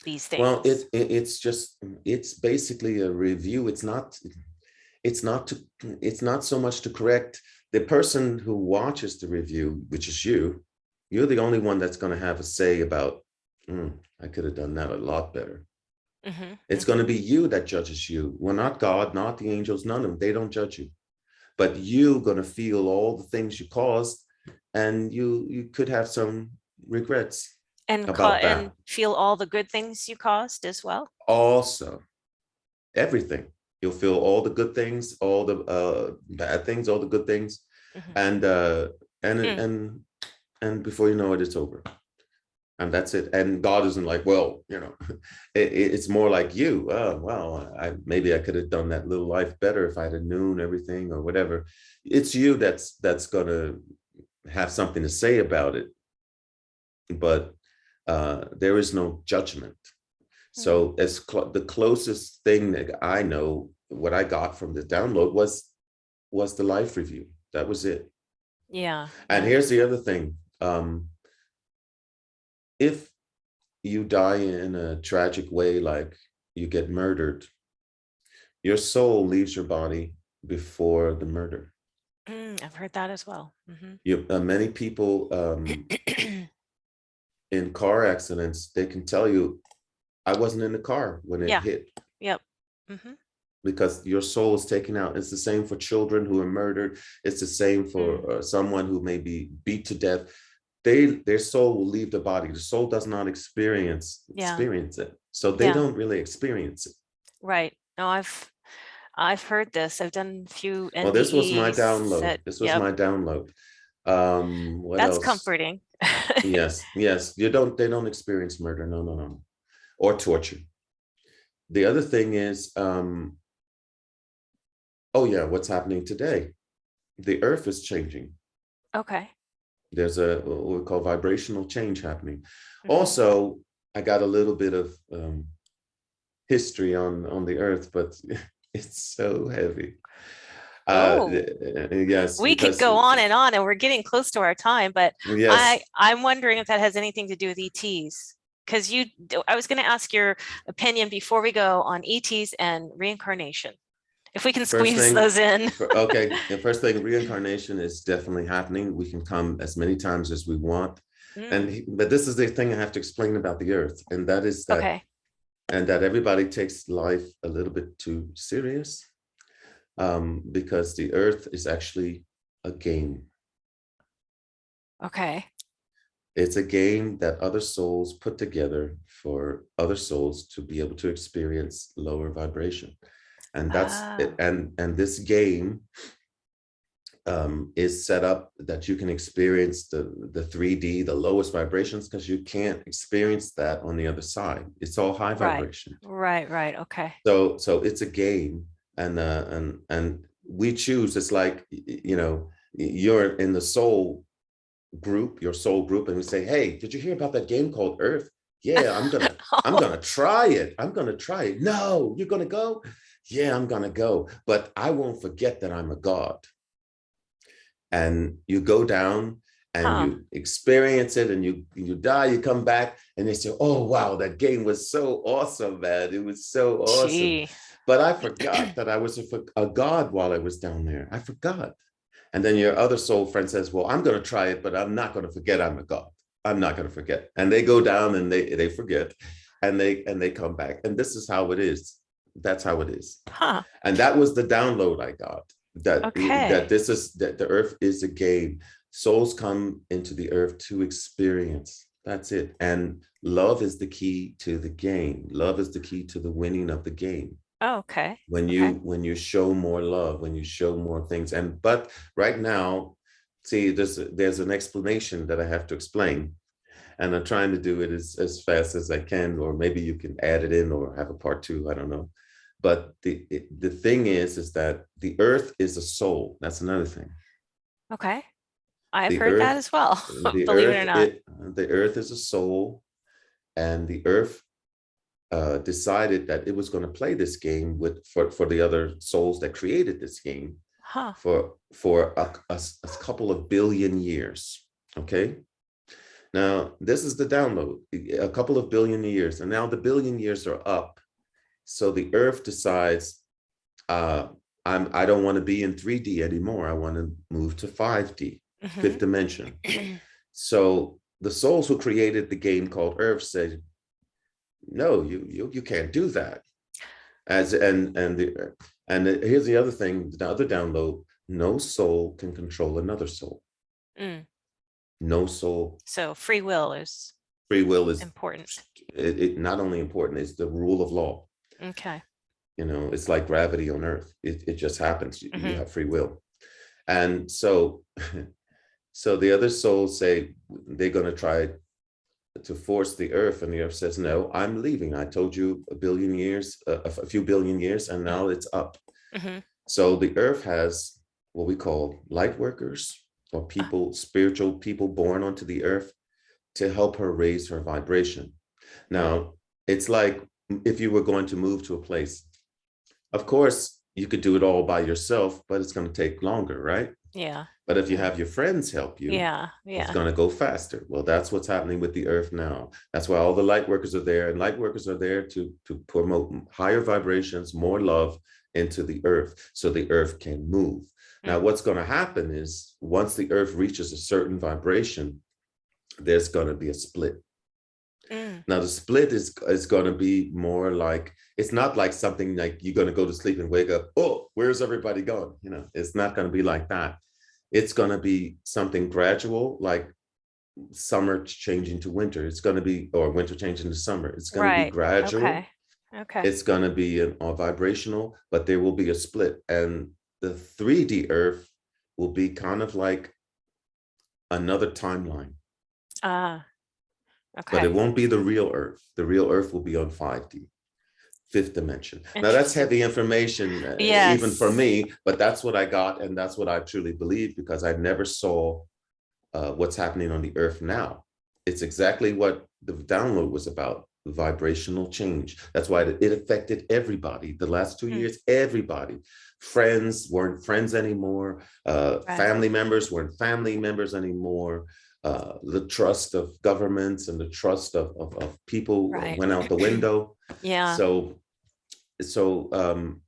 these things. Well, it's basically a review. It's not so much to correct the person who watches the review, which is you. You're the only one that's going to have a say about, I could have done that a lot better. It's going to be you that judges you. Well, not God, not the angels, none of them. They don't judge you. But you're going to feel all the things you caused, and you could have some regrets about that. And feel all the good things you caused as well. Also, everything. You'll feel all the good things, all the bad things, all the good things, and before you know it, it's over, and that's it. And God isn't like, well, it's more like you. Well, maybe I could have done that little life better if I'd have known everything or whatever. It's you that's gonna have something to say about it, but there is no judgment. So the closest thing that I know, what I got from the download was the life review. That was it. Yeah. And here's the other thing. If you die in a tragic way, like you get murdered, your soul leaves your body before the murder. I've heard that as well. Many people in car accidents, they can tell you, I wasn't in the car when it hit. Yep. Because your soul is taken out. It's the same for children who are murdered. It's the same for someone who may be beat to death. Their soul will leave the body. The soul does not experience it. So they don't really experience it. Right. No, I've heard this. I've done a few NDEs. Well, this was my download. My download. That's comforting. Yes. They don't experience murder. No. Or torture. The other thing is, what's happening today? The earth is changing. Okay. There's what we call vibrational change happening. Also, I got a little bit of history on the earth, but it's so heavy. Yes. We could go on, and we're getting close to our time, but yes. I'm wondering if that has anything to do with ETs. Because I was going to ask your opinion before we go on ETs and reincarnation, if we can squeeze those in. Okay, the first thing, reincarnation is definitely happening. We can come as many times as we want, but this is the thing I have to explain about the earth, and that is that, and that everybody takes life a little bit too serious, because the earth is actually a game. Okay. It's a game that other souls put together for other souls to be able to experience lower vibration. And that's it. And this game is set up that you can experience the 3D, the lowest vibrations, because you can't experience that on the other side. It's all high vibration. Right. Okay. So it's a game, and we choose. It's like, you're in the soul group, your soul group, and we say, hey, did you hear about that game called Earth? Yeah, I'm gonna try it. No, you're gonna go? Yeah, I'm gonna go, but I won't forget that I'm a god. And you go down and you experience it, and you die, you come back, and they say, oh wow, that game was so awesome, man. It was so awesome. Gee. But I forgot that I was a god while I was down there. I forgot. And then your other soul friend says, well, I'm going to try it, but I'm not going to forget I'm a god. I'm not going to forget. And they go down and they forget, and they come back. And this is how it is. That's how it is. And that was the download I got. That the earth is a game. Souls come into the earth to experience. That's it. And love is the key to the game. Love is the key to the winning of the game. Oh, okay. When you show more love, when you show more things. But right now, see, there's an explanation that I have to explain, and I'm trying to do it as fast as I can, or maybe you can add it in or have a part 2, I don't know. But the thing is that the earth is a soul. That's another thing. Okay. I've The heard that earth, as well, the believe it or earth, not. the earth is a soul, and the earth decided that it was going to play this game for the other souls that created this game Huh. for a couple of billion years. Okay. Now, this is the download, a couple of billion years. And now the billion years are up. So the earth decides, I don't want to be in 3D anymore. I want to move to 5D, fifth dimension. So the souls who created the game called Earth said, no, you can't do that. Here's the other thing, the other download, no soul can control another soul. No soul. So free will is important. It not only important, it's the rule of law. Okay. You know, it's like gravity on Earth. It just happens. You have free will. And so the other souls say they're going to try to force the Earth, and the Earth says, no, I'm leaving. I told you a billion years, a few billion years, and now it's up. So the Earth has what we call light workers, or people, spiritual people born onto the Earth to help her raise her vibration. Now, it's like if you were going to move to a place, of course, you could do it all by yourself, but it's going to take longer, right? Yeah. But if you have your friends help you, it's going to go faster. Well, that's what's happening with the Earth now. That's why all the light workers are there, and light workers are there to promote higher vibrations, more love into the Earth, so the Earth can move. Now, what's going to happen is once the Earth reaches a certain vibration, there's going to be a split. Now, the split is going to be more like, it's not like something like you're going to go to sleep and wake up, oh, where's everybody going? You know, it's not going to be like that. It's going to be something gradual, like summer changing to winter. It's going to be, or winter changing to summer. It's going to be gradual. Okay. It's going to be a vibrational, but there will be a split. And the 3D Earth will be kind of like another timeline. Okay. But it won't be the real Earth. The real Earth will be on 5D, fifth dimension. Now, that's heavy information, even for me, but that's what I got. And that's what I truly believe, because I never saw what's happening on the Earth now. It's exactly what the download was about, vibrational change. That's why it affected everybody. The last 2 years, everybody. Friends weren't friends anymore. Family members weren't family members anymore. The trust of governments and the trust of people went out the window.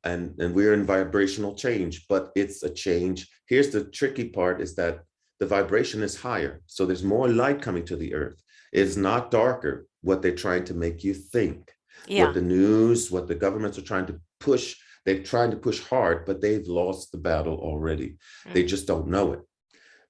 And we're in vibrational change, but it's a change. Here's the tricky part, is that the vibration is higher. So there's more light coming to the Earth. It's not darker, what they're trying to make you think. What the news, what the governments are trying to push, they're trying to push hard, but they've lost the battle already. They just don't know it.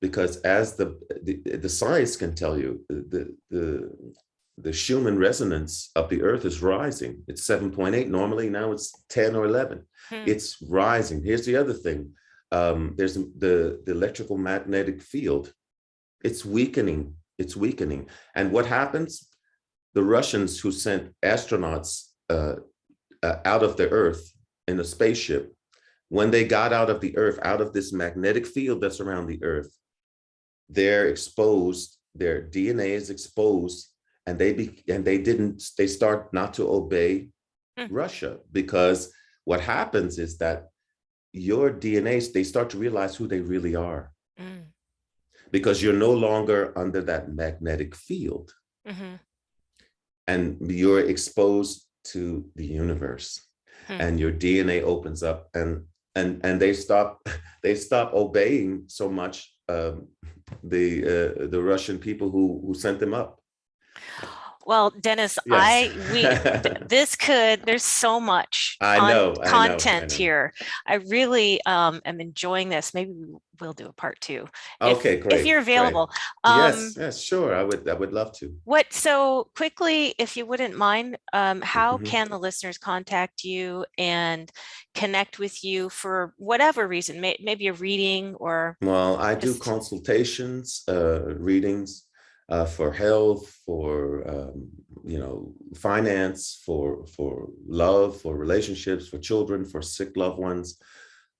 Because as the science can tell you, the Schumann resonance of the Earth is rising. It's 7.8 normally, now it's 10 or 11. It's rising. Here's the other thing. There's the electrical magnetic field. It's weakening. It's weakening. And what happens? The Russians, who sent astronauts out of the Earth in a spaceship, when they got out of the Earth, out of this magnetic field that's around the Earth, they're exposed, their DNA is exposed, and they start not to obey Russia, because what happens is that your DNA, they start to realize who they really are, because you're no longer under that magnetic field, and you're exposed to the universe, and your DNA opens up, and they stop obeying so much the Russian people who sent them up. Well, Dennis, there's so much content here. I really am enjoying this. Maybe we'll do a part 2. Okay, great. If you're available. Yes, sure. I would love to. So quickly, if you wouldn't mind, how can the listeners contact you and connect with you for whatever reason, maybe a reading or? Well, I do consultations, readings, for health, for finance, for love, for relationships, for children, for sick loved ones,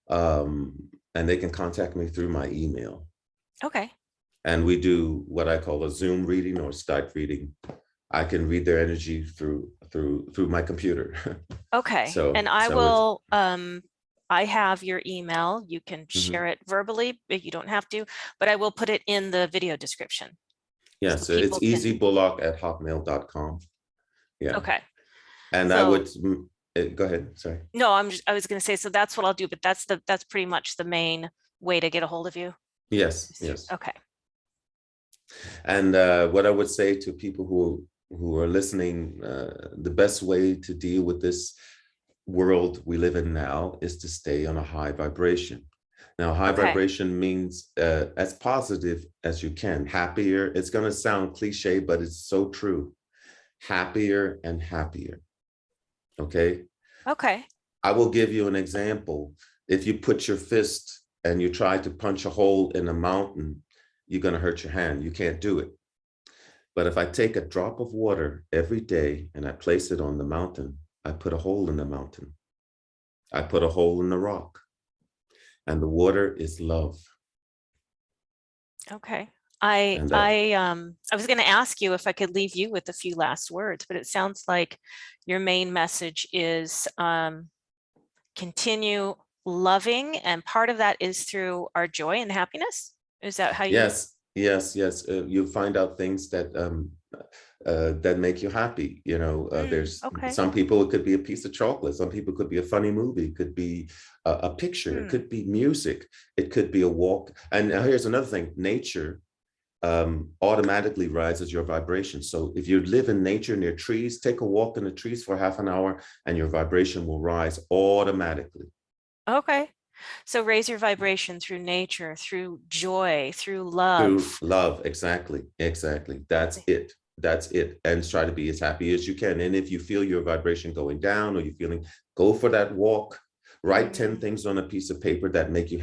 and they can contact me through my email. Okay. And we do what I call a Zoom reading or Skype reading. I can read their energy through my computer. Okay, and I So it's will, I have your email. You can mhm. share it verbally, but you don't have to, but I will put it in the video description. Yeah, So so it's people can, easybullock@hotmail.com. Yeah, okay. and I So would go ahead. Sorry. no, I was gonna say, so that's what I'll do, but that's pretty much the main way to get a hold of you. Yes, yes. Okay. And what I would say to people who are listening, the best way to deal with this world we live in now is to stay on a high vibration. Now, high Okay. vibration means as positive as you can. Happier. It's going to sound cliche, but it's so true. Happier and happier. Okay. Okay. I will give you an example. If you put your fist and you try to punch a hole in a mountain, you're going to hurt your hand. You can't do it. But if I take a drop of water every day and I place it on the mountain, I put a hole in the mountain. I put a hole in the rock. And the water is love. Okay. And I was going to ask you if I could leave you with a few last words, but it sounds like your main message is continue loving, and part of that is through our joy and happiness. Is that how you? yes, yes, yes. You find out things that make you happy. You know, there's Okay. some people, it could be a piece of chocolate. Some people could be a funny movie. It could be a picture. It could be music. It could be a walk. And now here's another thing. Nature automatically rises your vibration. So if you live in nature near trees, take a walk in the trees for half an hour and your vibration will rise automatically. Okay. So raise your vibration through nature, through joy, through Through love. love, exactly, exactly. That's it. That's it. And try to be as happy as you can. And if you feel your vibration going down or you're feeling, go for that walk. Write 10 things on a piece of paper that make you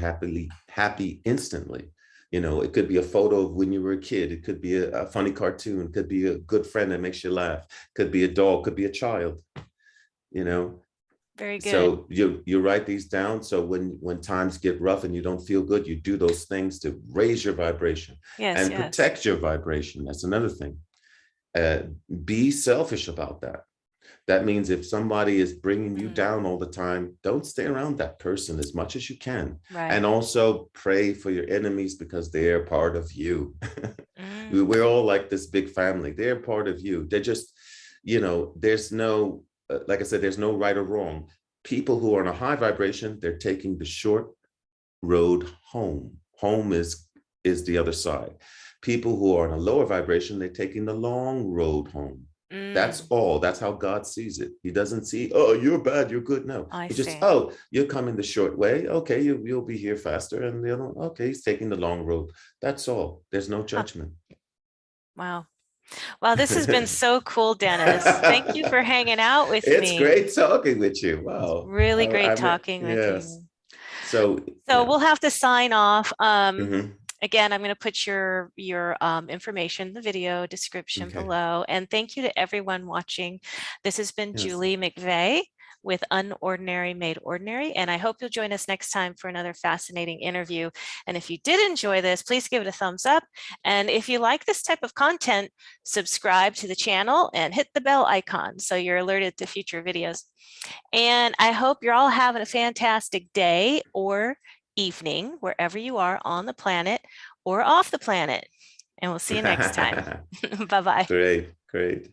happy instantly. You know, it could be a photo of when you were a kid. It could be a funny cartoon. It could be a good friend that makes you laugh. Could be a dog. Could be a child. You know, Very good. so you write these down. So when times get rough and you don't feel good, you do those things to raise your vibration Yes, and yes. protect your vibration. That's another thing. Be selfish about that. That means if somebody is bringing you down all the time, don't stay around that person as much as you can. Right. And also pray for your enemies because they're part of you. Mm, We're all like this big family. They're part of you. They're just, you know, there's no, like I said, there's no right or wrong. People who are on a high vibration, they're taking the short road home. Home is the other side. People who are on a lower vibration, they're taking the long road home. That's mm, all. That's how God sees it. He doesn't see, oh, you're bad, you're good. No, I he just, see. oh, you're coming the short way. Okay, you'll be here faster. And the other one, okay, he's taking the long road. That's all. There's no Huh. judgment. Wow. Well, this has been so cool, Dennis. Thank you for hanging out with It's me. great talking with you. Wow. Really great I mean, talking with yes. you. So, So yeah. we'll have to sign off. Mhm. Again, I'm going to put your information in the video description Okay. below. And thank you to everyone watching. This has been Yes. Julie McVey with Unordinary Made Ordinary. And I hope you'll join us next time for another fascinating interview. And if you did enjoy this, please give it a thumbs up. And if you like this type of content, subscribe to the channel and hit the bell icon so you're alerted to future videos. And I hope you're all having a fantastic day or evening, wherever you are on the planet or off the planet. And we'll see you next time. Bye-bye. Great. Great.